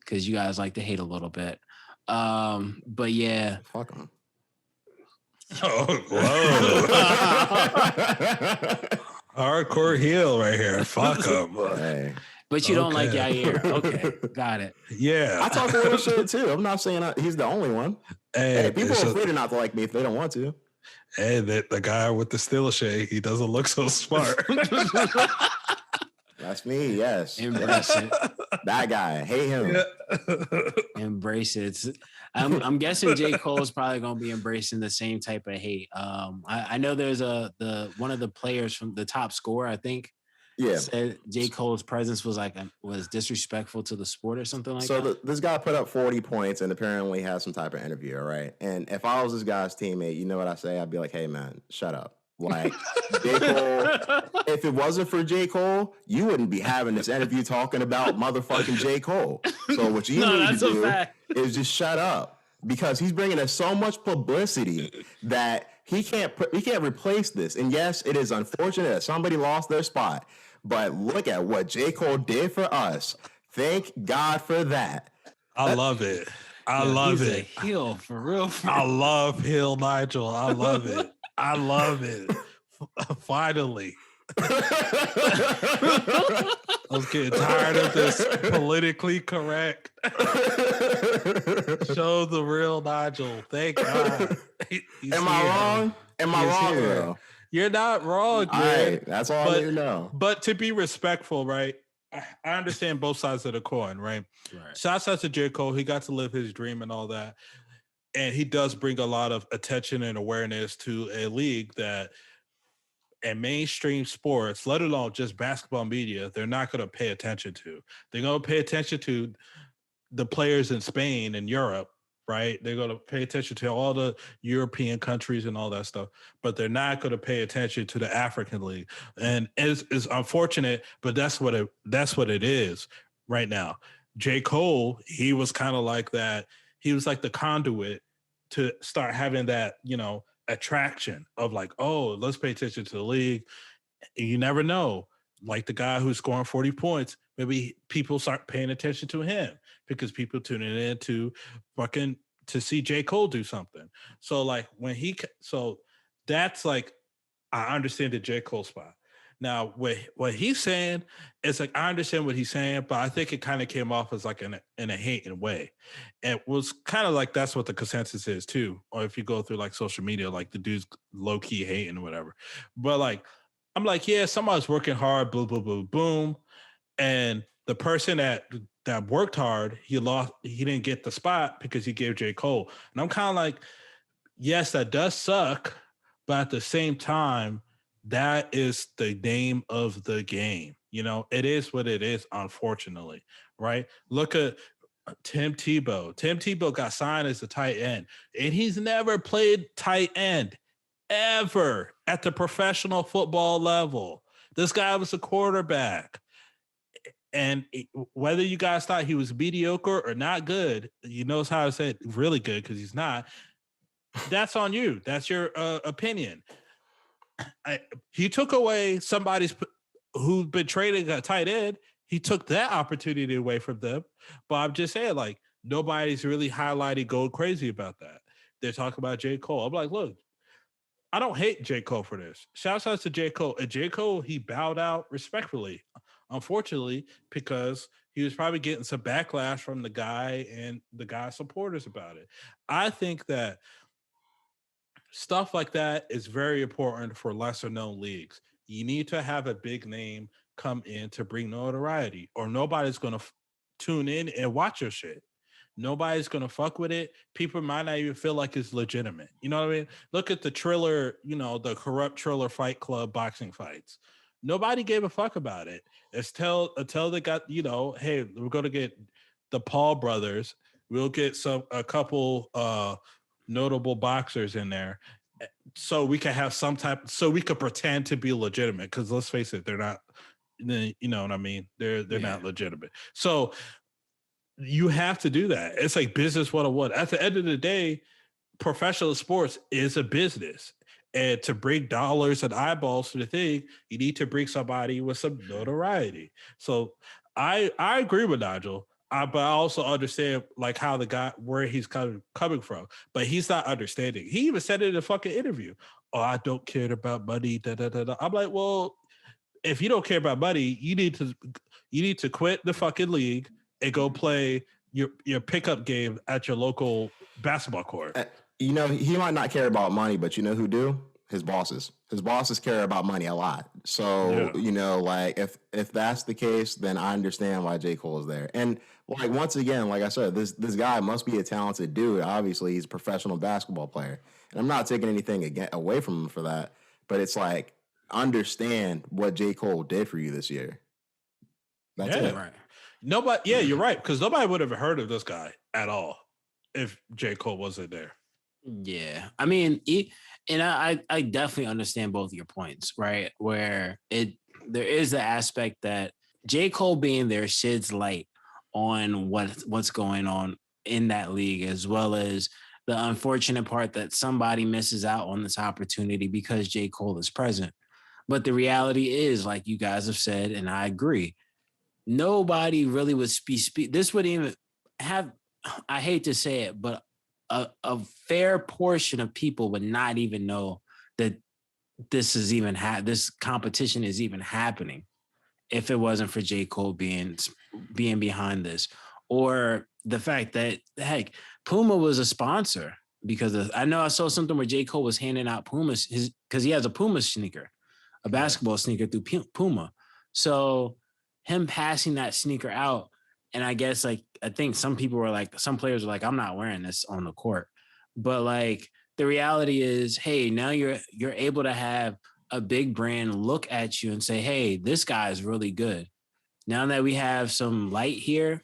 S3: Because you guys like to hate a little bit. But yeah.
S2: Fuck him.
S1: Oh, whoa. Hardcore heel right here. Fuck him.
S2: Hey.
S3: But you don't like Yair. Okay, got it.
S1: Yeah.
S2: I talk a little shit too. I'm not saying he's the only one. Hey, people are free to not to like me if they don't want to.
S1: Hey, the guy with the still shade, he doesn't look so smart.
S2: That's me, yes.
S3: Embrace it.
S2: That guy. Hate him.
S1: Yeah.
S3: Embrace it. I'm guessing J. Cole is probably going to be embracing the same type of hate. I know there's one of the players from the top scorer, I think, said J. Cole's presence was disrespectful to the sport or something like that.
S2: So this guy put up 40 points and apparently had some type of interview, right? And if I was this guy's teammate, you know what I say? I'd be like, hey, man, shut up. Like, J. Cole, if it wasn't for J. Cole, you wouldn't be having this interview talking about motherfucking J. Cole. So what you need to do is just shut up, because he's bringing us so much publicity that he can't replace this. And yes, it is unfortunate that somebody lost their spot, but look at what J. Cole did for us. Thank God for that.
S1: I love it. I love it.
S3: A heel for real.
S1: I love heel Nigel. I love it. I love it. Finally. I was getting tired of this politically correct. Show the real Nigel. Thank God.
S2: Am I wrong? Am I wrong, though?
S1: You're not wrong, man.
S2: All right, that's all I need to know.
S1: But to be respectful, right? I understand both sides of the coin, right? Shouts out to J. Cole. He got to live his dream and all that. And he does bring a lot of attention and awareness to a league that, and mainstream sports, let alone just basketball media, they're not going to pay attention to. They're going to pay attention to the players in Spain and Europe, right? They're going to pay attention to all the European countries and all that stuff, but they're not going to pay attention to the African League. And it's unfortunate, but that's what it is right now. J. Cole, he was kind of like that. He was like the conduit to start having that, attraction of like, oh, let's pay attention to the league. You never know. Like the guy who's scoring 40 points, maybe people start paying attention to him because people tuning in to see J. Cole do something. So like so that's like, I understand the J. Cole spot. Now, what he's saying is like, I understand what he's saying, but I think it kind of came off as like in a hating way. It was kind of like that's what the consensus is too. Or if you go through like social media, like the dude's low key hating or whatever. But like, I'm like, yeah, somebody's working hard, boom, boom, boom, boom. And the person that worked hard, he didn't get the spot because he gave J. Cole. And I'm kind of like, yes, that does suck. But at the same time, that is the name of the game. It is what it is, unfortunately, right? Look at Tim Tebow. Tim Tebow got signed as a tight end, and he's never played tight end ever at the professional football level. This guy was a quarterback. And whether you guys thought he was mediocre or not good, you know how I said really good because he's not. That's on you. That's your opinion. He took away somebody's who's been trading a tight end. He took that opportunity away from them. But I'm just saying, like, nobody's really highlighting, going crazy about that. They're talking about J. Cole. I'm like, look, I don't hate J. Cole for this. Shouts out to J. Cole. And J. Cole, he bowed out respectfully, unfortunately, because he was probably getting some backlash from the guy and the guy's supporters about it. I think that stuff like that is very important for lesser known leagues. You need to have a big name come in to bring notoriety, or nobody's going to tune in and watch your shit. Nobody's going to fuck with it. People might not even feel like it's legitimate. You know what I mean? Look at the Triller, the corrupt Triller Fight Club boxing fights. Nobody gave a fuck about it. It's until they got, hey, we're going to get the Paul brothers. We'll get a couple notable boxers in there, so we can have so we could pretend to be legitimate. Because let's face it, they're not. You know what I mean? They're not legitimate. So you have to do that. It's like business 101. At the end of the day, professional sports is a business. And to bring dollars and eyeballs to the thing, you need to bring somebody with some notoriety. So I agree with Nigel, but I also understand like how the guy where he's coming from. But he's not understanding. He even said it in a fucking interview. Oh, I don't care about money. Da, da, da, da. I'm like, well, if you don't care about money, you need to quit the fucking league and go play your pickup game at your local basketball court.
S2: You know, he might not care about money, but you know who do? His bosses. His bosses care about money a lot. So, you know, like if that's the case, then I understand why J. Cole is there. And like once again, like I said, this guy must be a talented dude. Obviously, he's a professional basketball player. And I'm not taking anything away from him for that. But it's like, understand what J. Cole did for you this year. That's it.
S3: Right.
S1: Nobody, you're right. Because nobody would have heard of this guy at all if J. Cole wasn't there.
S3: Yeah, I mean, and I definitely understand both of your points, right? Where there is the aspect that J. Cole being there sheds light on what's going on in that league, as well as the unfortunate part that somebody misses out on this opportunity because J. Cole is present. But the reality is, like you guys have said, and I agree, nobody really would speak. This would even have, I hate to say it, but a fair portion of people would not even know that this is even this competition is even happening if it wasn't for J. Cole being behind this, or the fact that heck, Puma was a sponsor because I know I saw something where J. Cole was handing out Pumas because he has a Puma sneaker, a basketball sneaker through Puma. So him passing that sneaker out, and I guess like I think some players were like, I'm not wearing this on the court. But like the reality is, hey, now you're able to have a big brand look at you and say, hey, this guy is really good. Now that we have some light here,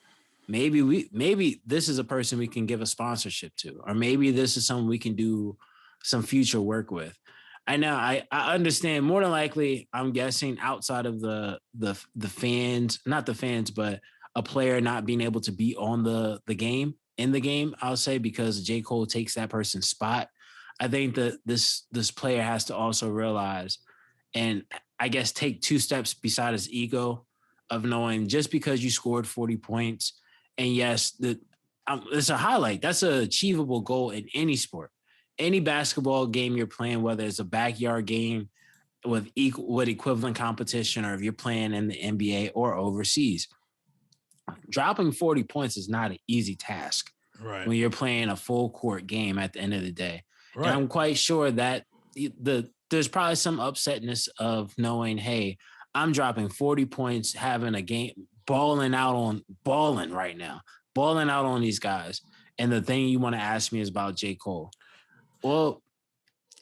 S3: maybe this is a person we can give a sponsorship to, or maybe this is someone we can do some future work with. I know I understand more than likely, I'm guessing outside of the fans, not the fans, but a player not being able to be on the game, I'll say, because J. Cole takes that person's spot. I think that this player has to also realize, and I guess take two steps beside his ego of knowing just because you scored 40 points, and yes, it's a highlight. That's an achievable goal in any sport. Any basketball game you're playing, whether it's a backyard game with equivalent competition, or if you're playing in the NBA or overseas. Dropping 40 points is not an easy task when you're playing a full court game at the end of the day. Right. And I'm quite sure that there's probably some upsetness of knowing, hey, I'm dropping 40 points, having a game, balling out right now, balling out on these guys. And the thing you want to ask me is about J. Cole. Well,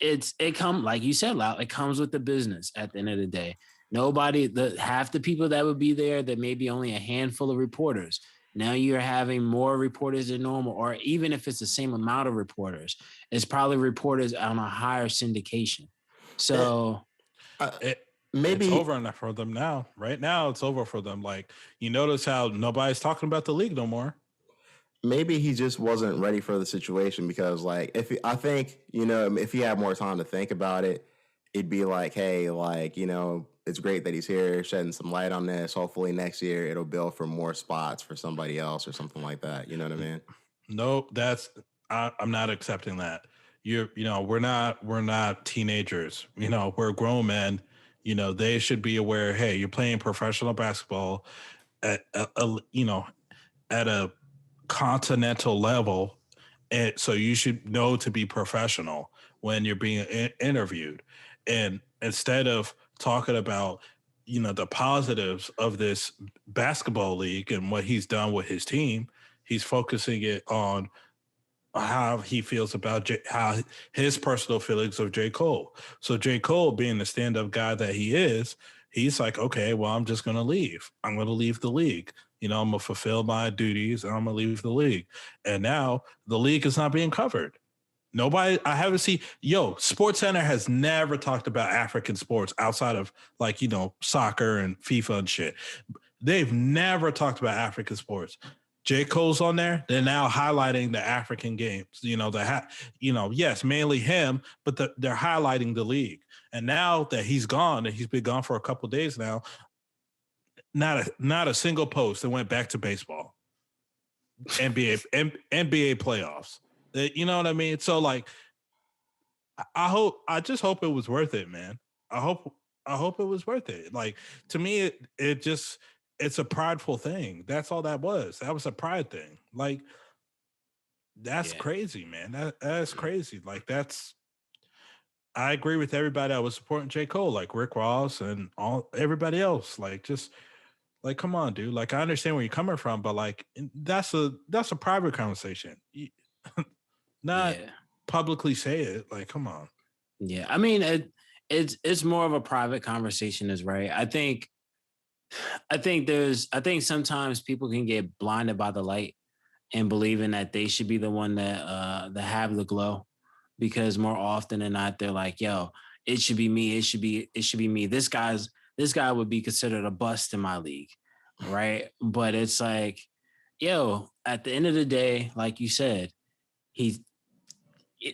S3: like you said, Lau, it comes with the business at the end of the day. Half the people that would be there, that maybe only a handful of reporters. Now you're having more reporters than normal, or even if it's the same amount of reporters, it's probably reporters on a higher syndication. So
S1: maybe it's over for them now. Right now, it's over for them. Like, you notice how nobody's talking about the league no more.
S2: Maybe he just wasn't ready for the situation, because like I think, you know, if he had more time to think about it, it'd be like, hey, like, you know, it's great that he's here shedding some light on this. Hopefully next year it'll build for more spots for somebody else or something like that. You know what I mean?
S1: No, I'm not accepting that. We're not teenagers. You know, we're grown men. You know, they should be aware, hey, you're playing professional basketball at a continental level. And so you should know to be professional when you're being interviewed. And instead of talking about, you know, the positives of this basketball league and what he's done with his team, he's focusing it on how he feels about how his personal feelings of J. Cole. So J. Cole, being the stand-up guy that he is, he's like, okay, well, I'm just going to leave. I'm going to leave the league. You know, I'm going to fulfill my duties and I'm going to leave the league. And now the league is not being covered. Nobody, I haven't seen, Sports Center has never talked about African sports outside of like, soccer and FIFA and shit. They've never talked about African sports. J. Cole's on there. They're now highlighting the African games. Yes, mainly him, but they're highlighting the league. And now that he's gone, and he's been gone for a couple of days now, not a single post that went back to baseball, NBA playoffs. You know what I mean? So like, I just hope it was worth it, man. I hope it was worth it. Like, to me, it's a prideful thing. That's all that was. That was a pride thing. Like, that's crazy, man. That's crazy. Like, I agree with everybody that was supporting J. Cole, like Rick Ross and everybody else. Like, just like, come on, dude. Like, I understand where you're coming from, but like, that's a private conversation. Not publicly say it. Like, come on.
S3: Yeah, I mean, it's more of a private conversation, is right. I think sometimes people can get blinded by the light and believing that they should be the one that have the glow, because more often than not, they're like, yo, it should be me. It should be me. This guy would be considered a bust in my league. Right. But it's like, yo, at the end of the day, like you said,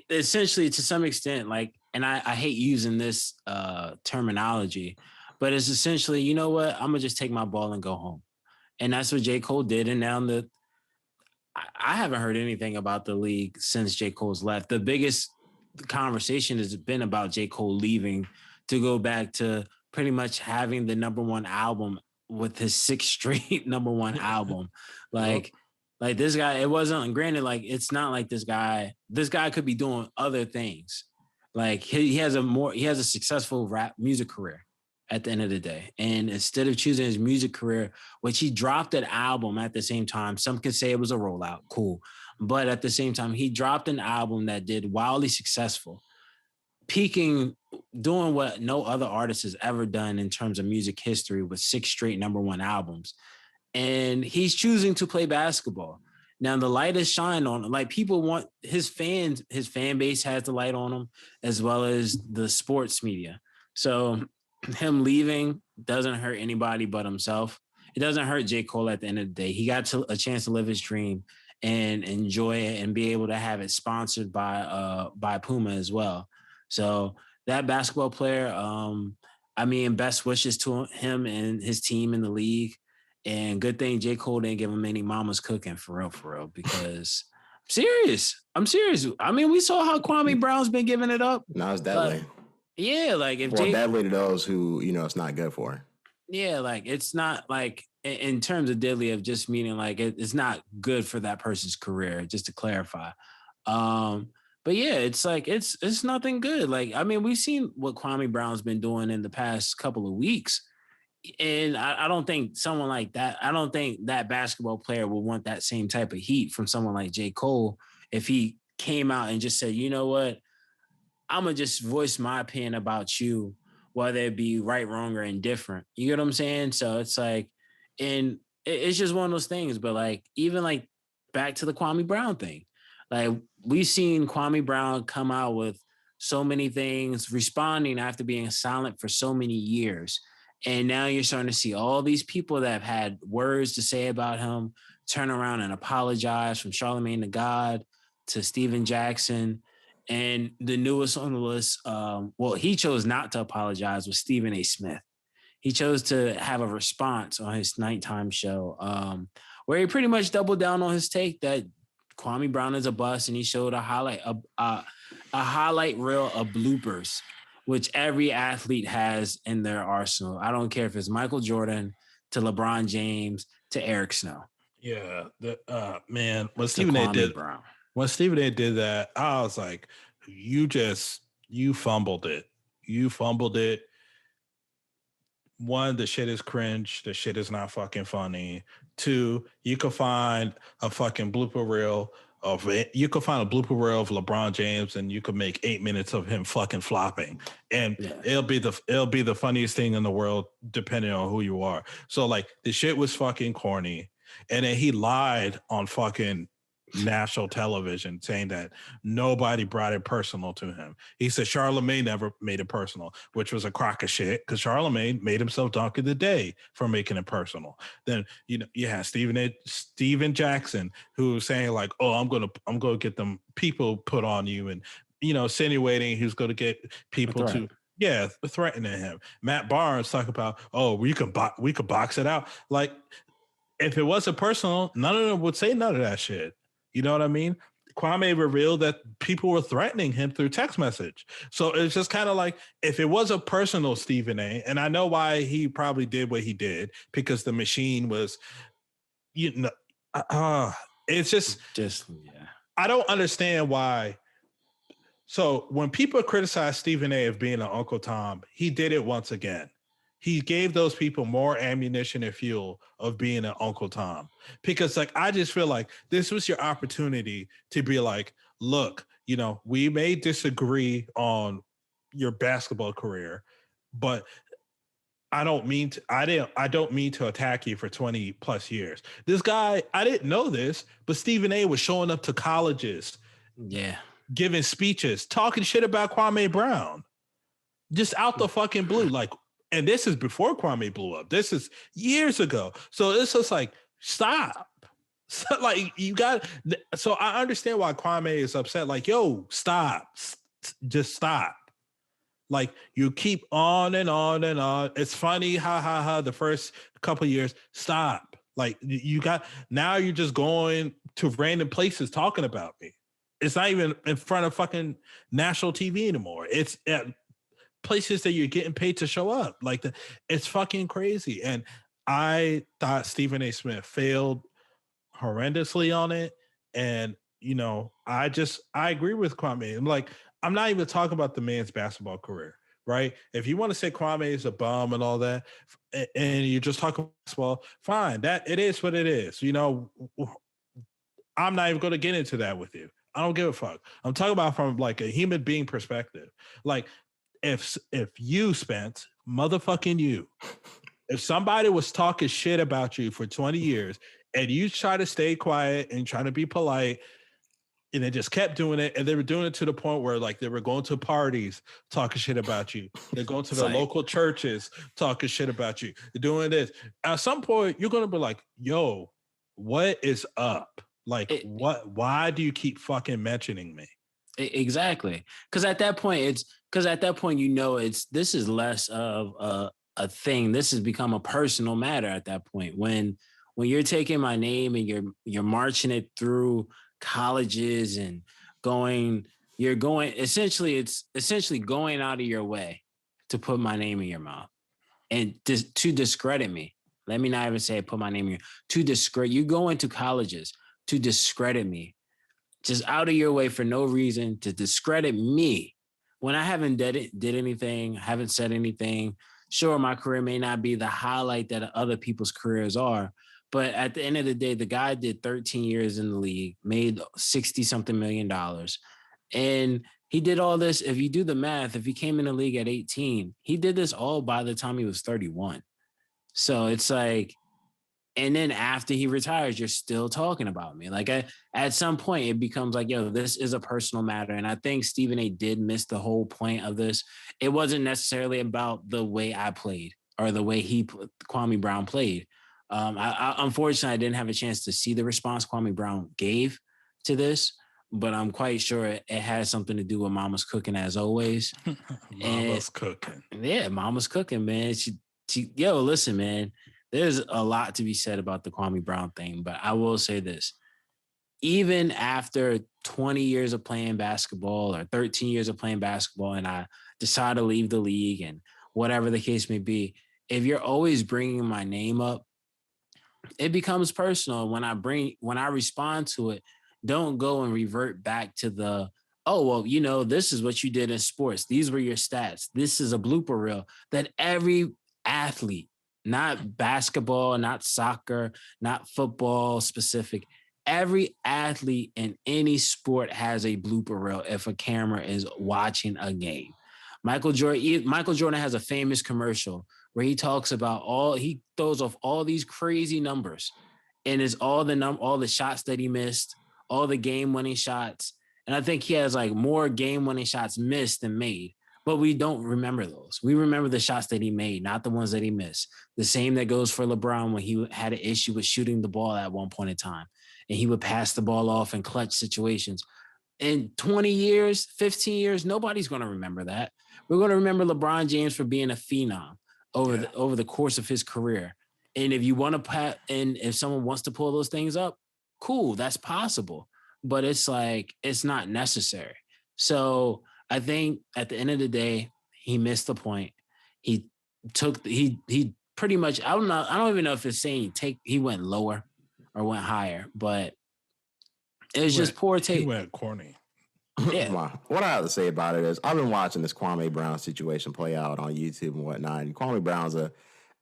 S3: essentially, to some extent, like, and I hate using this terminology, but it's essentially, you know what? I'm gonna just take my ball and go home. And that's what J. Cole did. And now I haven't heard anything about the league since J. Cole's left. The biggest conversation has been about J. Cole leaving to go back to pretty much having the number one album with his 6th straight number one album. Like this guy, it wasn't, granted, like, it's not like this guy could be doing other things. Like, he has a successful rap music career at the end of the day. And instead of choosing his music career, which he dropped an album at the same time, some could say it was a rollout, cool. But at the same time, he dropped an album that did wildly successful, peaking, doing what no other artist has ever done in terms of music history with 6 straight number one albums. And he's choosing to play basketball. Now the light is shining on him. Like, people want his fan base has the light on him, as well as the sports media. So him leaving doesn't hurt anybody but himself. It doesn't hurt J. Cole at the end of the day. He got a chance to live his dream and enjoy it and be able to have it sponsored by Puma as well. So that basketball player, best wishes to him and his team in the league. And good thing J. Cole didn't give him any mama's cooking, for real, because I'm serious. I mean, we saw how Kwame Brown's been giving it up.
S2: No, it's deadly.
S3: Yeah, like,
S2: deadly to those who, it's not good for.
S3: Yeah, like, it's not like, in terms of deadly, of just meaning like it's not good for that person's career, just to clarify. But yeah, it's like, it's nothing good. Like, I mean, we've seen what Kwame Brown's been doing in the past couple of weeks. And I don't think someone like that, I don't think that basketball player will want that same type of heat from someone like J. Cole if he came out and just said, you know what, I'm going to just voice my opinion about you, whether it be right, wrong, or indifferent. You get what I'm saying? So it's like, and it's just one of those things. But like, even like back to the Kwame Brown thing, like, we've seen Kwame Brown come out with so many things, responding after being silent for so many years. And now you're starting to see all these people that have had words to say about him turn around and apologize, from Charlamagne the God to Steven Jackson. And the newest on the list, he chose not to apologize, was Stephen A. Smith. He chose to have a response on his nighttime show where he pretty much doubled down on his take that Kwame Brown is a bust, and he showed a highlight reel of bloopers, which every athlete has in their arsenal. I don't care if it's Michael Jordan to LeBron James to Eric Snow.
S1: Yeah, man, when Stephen A. did that, I was like, you fumbled it. You fumbled it. One, the shit is cringe. The shit is not fucking funny. Two, you could find a fucking blooper reel of LeBron James, and you could make 8 minutes of him fucking flopping, and it'll be the funniest thing in the world, depending on who you are. So like, the shit was fucking corny, and then he lied on fucking national television saying that nobody brought it personal to him. He said Charlemagne never made it personal, which was a crock of shit because Charlemagne made himself Dunk of the Day for making it personal. Then you had Steven Jackson who was saying like, oh, I'm gonna get them people put on you, and insinuating who's gonna get people to. Yeah, threatening him. Matt Barnes talk about, oh, we could box it out. Like, if it wasn't personal, none of them would say none of that shit. You know what I mean? Kwame revealed that people were threatening him through text message. So it's just kind of like, if it was a personal Stephen A., and I know why he probably did what he did, because the machine was, it's just yeah. I don't understand why. So when people criticize Stephen A. of being an Uncle Tom, he did it once again. He gave those people more ammunition and fuel of being an Uncle Tom. Because like, I just feel like this was your opportunity to be like, look, we may disagree on your basketball career, but I don't mean to attack you for 20 plus years. This guy, I didn't know this, but Stephen A. was showing up to colleges.
S3: Yeah.
S1: Giving speeches, talking shit about Kwame Brown. Just out the fucking blue. Like, and this is before Kwame blew up. This is years ago. So it's just like, stop. So like, so I understand why Kwame is upset. Like, yo, stop. Just stop. Like, you keep on and on and on. It's funny, the first couple of years. Stop. Like, now you're just going to random places talking about me. It's not even in front of fucking national TV anymore. It's at places that you're getting paid to show up. Like, it's fucking crazy. And I thought Stephen A. Smith failed horrendously on it. And, I agree with Kwame. I'm not even talking about the man's basketball career, right? If you want to say Kwame is a bum and all that, and you're just talking basketball, fine. That it is what it is. I'm not even going to get into that with you. I don't give a fuck. I'm talking about from like a human being perspective. Like, if you Spence, motherfucking you, if somebody was talking shit about you for 20 years and you try to stay quiet and try to be polite, and they just kept doing it, and they were doing it to the point where like they were going to parties talking shit about you. They're going to the local churches talking shit about you. They're doing this. At some point, you're going to be like, yo, what is up? Like, why do you keep fucking mentioning me?
S3: Exactly. Because at that point, this is less of a thing. This has become a personal matter at that point. When you're taking my name and you're marching it through colleges and it's essentially going out of your way to put my name in your mouth and to discredit me. Let me not even say put my name in to discredit. You go into colleges to discredit me, just out of your way for no reason to discredit me when I haven't did anything, haven't said anything. Sure, my career may not be the highlight that other people's careers are, but at the end of the day, the guy did 13 years in the league, made 60-something million dollars. And he did all this. If you do the math, if he came in the league at 18, he did this all by the time he was 31. So it's like, and then after he retires, you're still talking about me. Like at some point, it becomes like, yo, this is a personal matter. And I think Stephen A. did miss the whole point of this. It wasn't necessarily about the way I played or the way Kwame Brown played. Unfortunately, I didn't have a chance to see the response Kwame Brown gave to this, but I'm quite sure it has something to do with Mama's cooking as always.
S1: Cooking.
S3: Yeah, Mama's cooking, man. Yo, listen, man. There's a lot to be said about the Kwame Brown thing, but I will say this. Even after 20 years of playing basketball or 13 years of playing basketball, and I decide to leave the league and whatever the case may be, if you're always bringing my name up, it becomes personal. When I respond to it, don't go and revert back to this is what you did in sports. These were your stats. This is a blooper reel that every athlete, not basketball, not soccer, not football specific, every athlete in any sport has a blooper reel if a camera is watching a game. Michael Jordan has a famous commercial where he talks about he throws off all these crazy numbers, and it's all the shots that he missed, all the game-winning shots. And I think he has like more game-winning shots missed than made. But we don't remember those. We remember the shots that he made, not the ones that he missed. The same that goes for LeBron when he had an issue with shooting the ball at one point in time. And he would pass the ball off in clutch situations. In 20 years, 15 years, nobody's going to remember that. We're going to remember LeBron James for being a phenom over the course of his career. And if you want to and if someone wants to pull those things up, cool, that's possible. But it's like, it's not necessary. So I think at the end of the day, he missed the point. He pretty much, I don't even know if it's saying he went lower or went higher, but it was just poor take.
S1: He went corny.
S3: Yeah.
S2: What I have to say about it is I've been watching this Kwame Brown situation play out on YouTube and whatnot. And Kwame Brown's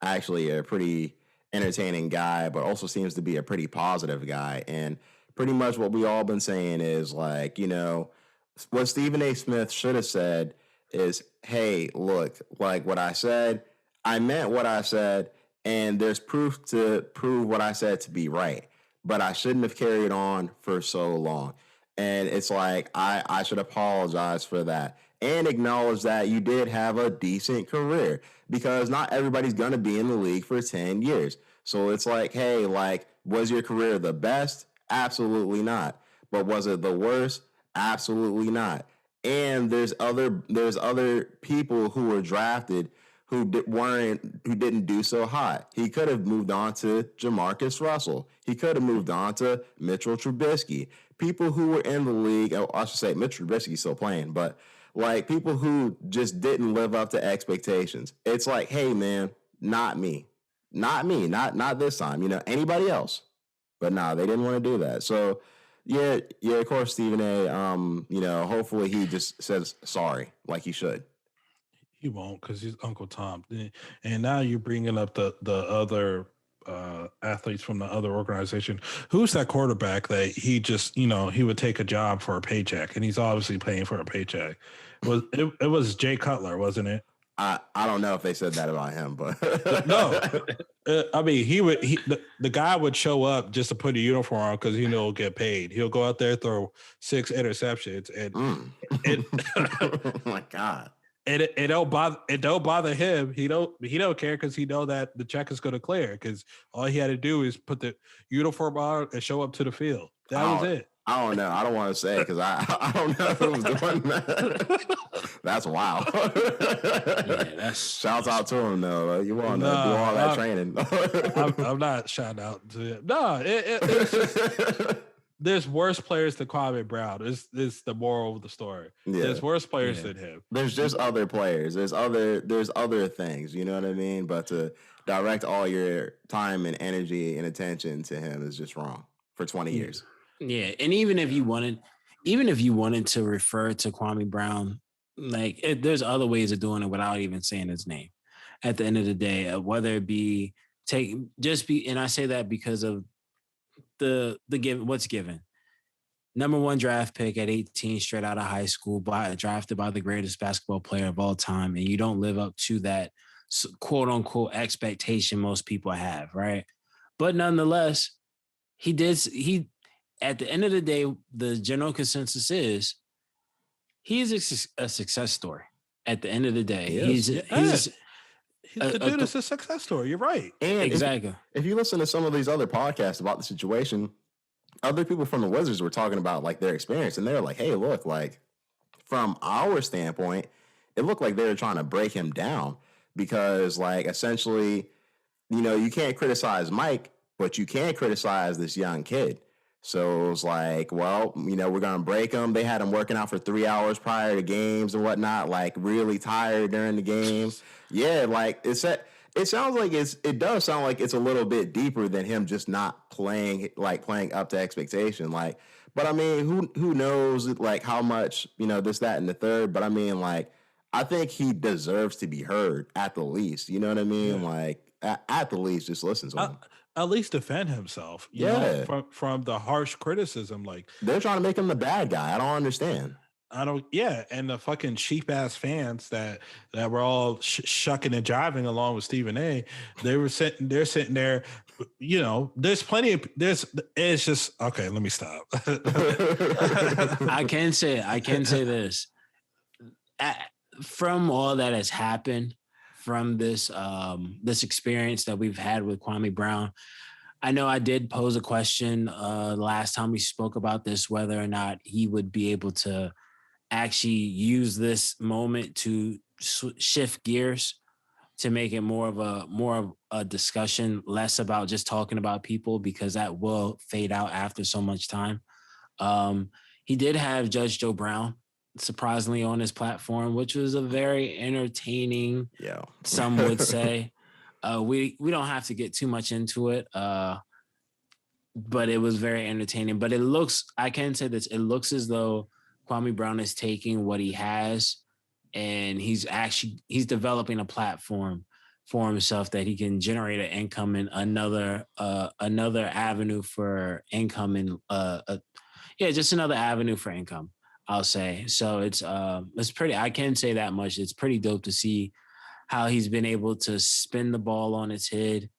S2: actually a pretty entertaining guy, but also seems to be a pretty positive guy. And pretty much what we all been saying is like, what Stephen A. Smith should have said is, hey, look, like what I said, I meant what I said, and there's proof to prove what I said to be right. But I shouldn't have carried on for so long. And it's like, I should apologize for that and acknowledge that you did have a decent career, because not everybody's going to be in the league for 10 years. So it's like, hey, like, was your career the best? Absolutely not. But was it the worst? Absolutely not. And there's other people who were drafted who didn't do so hot. He could have moved on to Jamarcus Russell. He could have moved on to Mitchell Trubisky. People who were in the league, I should say Mitchell Trubisky's still playing, but like people who just didn't live up to expectations. It's like, hey man, not me, not this time. Anybody else, but nah, they didn't want to do that. So yeah, of course, Stephen A. Hopefully he just says sorry, like he should.
S1: He won't, because he's Uncle Tom. And now you're bringing up the other athletes from the other organization. Who's that quarterback that he just, he would take a job for a paycheck, and he's obviously paying for a paycheck? It was Jay Cutler, wasn't it?
S2: I don't know if they said that about him, but
S1: no. I mean, the guy would show up just to put a uniform on because he'll get paid. He'll go out there, throw 6 interceptions, and
S2: oh my God.
S1: It don't bother him. He don't care because he know that the check is going to clear, because all he had to do is put the uniform on and show up to the field. That was it.
S2: I don't know. I don't want to say because I don't know who's doing that. That's wild.
S1: Yeah,
S2: shouts out to him though. You want to do all that training?
S1: I'm not shouting out to him. No, it's just, there's worse players than Kwame Brown. It's the moral of the story. Yeah. There's worse players than him.
S2: There's just other players. There's other things. You know what I mean? But to direct all your time and energy and attention to him is just wrong for 20 years.
S3: Yeah, and even if you wanted to refer to Kwame Brown, like there's other ways of doing it without even saying his name. At the end of the day, whether it be and I say that because of the given, what's given. Number 1 draft pick at 18, straight out of high school, drafted by the greatest basketball player of all time, and you don't live up to that quote unquote expectation most people have, right? But nonetheless, at the end of the day, the general consensus is he's a success story. At the end of the day,
S1: the dude is a success story. You're right.
S2: And
S3: exactly.
S2: If you listen to some of these other podcasts about the situation, other people from the Wizards were talking about like their experience, and they're like, "Hey, look, like from our standpoint, it looked like they were trying to break him down because, like, essentially, you can't criticize Mike, but you can criticize this young kid." So it was like, well, we're going to break them. They had him working out for 3 hours prior to games and whatnot, like really tired during the games. Yeah, like it sounds like it does sound like it's a little bit deeper than him just not playing up to expectation. Like, but I mean, who knows like how much, this, that, and the third. But I mean, like, I think he deserves to be heard at the least. You know what I mean? Yeah. Like at the least, just listen to him.
S1: At least defend himself, you know, from the harsh criticism. Like
S2: they're trying to make him the bad guy. I don't understand.
S1: I don't. Yeah, and the fucking cheap ass fans that were all shucking and jiving along with Stephen A. They're sitting there. You know, there's plenty of there's. It's just okay. Let me stop.
S3: I can say this. From all that has happened, from this this experience that we've had with Kwame Brown, I know I did pose a question last time we spoke about this, whether or not he would be able to actually use this moment to shift gears to make it more of a discussion, less about just talking about people, because that will fade out after so much time. He did have Judge Joe Brown surprisingly on his platform, which was a very entertaining, some would say. We don't have to get too much into it, but it was very entertaining. But I can say this, it looks as though Kwame Brown is taking what he has and he's developing a platform for himself that he can generate an income in another avenue for income, and just another avenue for income, I'll say. So it's pretty, I can say that much. It's pretty dope to see how he's been able to spin the ball on its head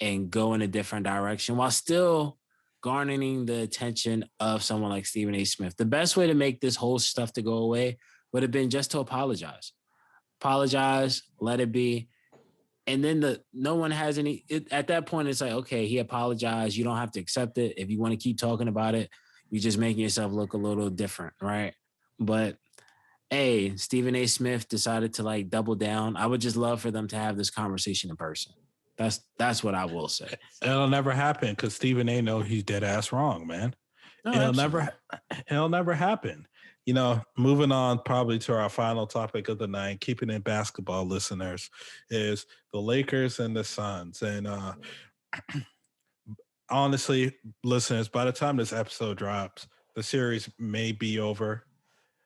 S3: and go in a different direction while still garnering the attention of someone like Stephen A. Smith. The best way to make this whole stuff to go away would have been just to apologize, let it be. And then no one has any, at that point, it's like, okay, he apologized. You don't have to accept it. If you want to keep talking about it, you're just making yourself look a little different, right? But hey, Stephen A. Smith decided to like double down. I would just love for them to have this conversation in person. That's what I will say.
S1: It'll never happen because Stephen A. know he's dead ass wrong, man.
S3: No,
S1: it'll never happen. You know, moving on probably to our final topic of the night, keeping in basketball, listeners, is the Lakers and the Suns. And honestly, listeners, by the time this episode drops, the series may be over.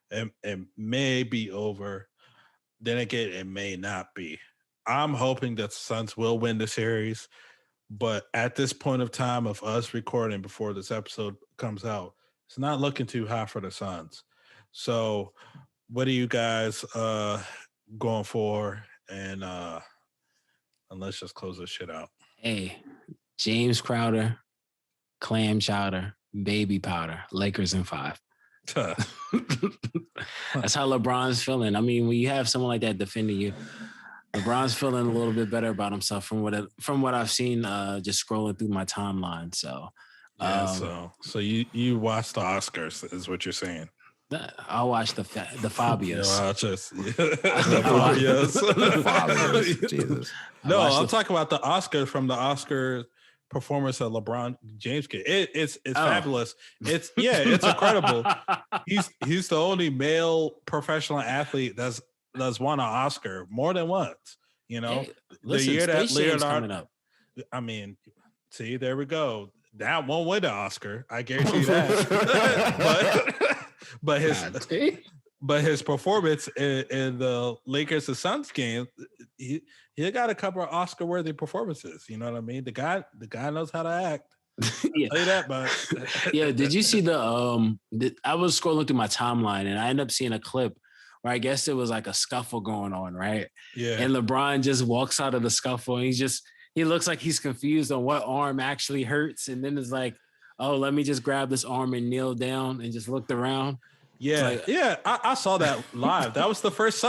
S1: It may be over. Then again, it may not be. I'm hoping that the Suns will win the series, but at this point of time of us recording before this episode comes out, it's not looking too hot for the Suns. So what are you guys going for? And let's just close this shit out.
S3: Hey, James Crowder, clam chowder, baby powder, Lakers in 5. That's how LeBron's feeling. I mean, when you have someone like that defending you, LeBron's feeling a little bit better about himself from what I've seen just scrolling through my timeline. So,
S1: so you watched the Oscars, is what you're saying?
S3: I'll watch the Fabias.
S2: Fabias. Jesus.
S1: No, I'm talking about the Oscar from the Oscar performance that LeBron James get. It's fabulous. It's incredible. He's the only male professional athlete that's won an Oscar more than once. You know,
S3: hey, listen, the year that Leonardo.
S1: I mean, see, there we go. That won't win the Oscar. I guarantee you that. but his performance in the Lakers and Suns game, he got a couple of Oscar-worthy performances. You know what I mean? The guy knows how to act.
S3: Yeah.
S1: I'll tell you that, but
S3: yeah. Did you see I was scrolling through my timeline and I ended up seeing a clip where I guess it was like a scuffle going on, right?
S1: Yeah.
S3: And LeBron just walks out of the scuffle and he looks like he's confused on what arm actually hurts. And then it's like, oh, let me just grab this arm and kneel down and just looked around.
S1: Yeah. I saw that live. That was the first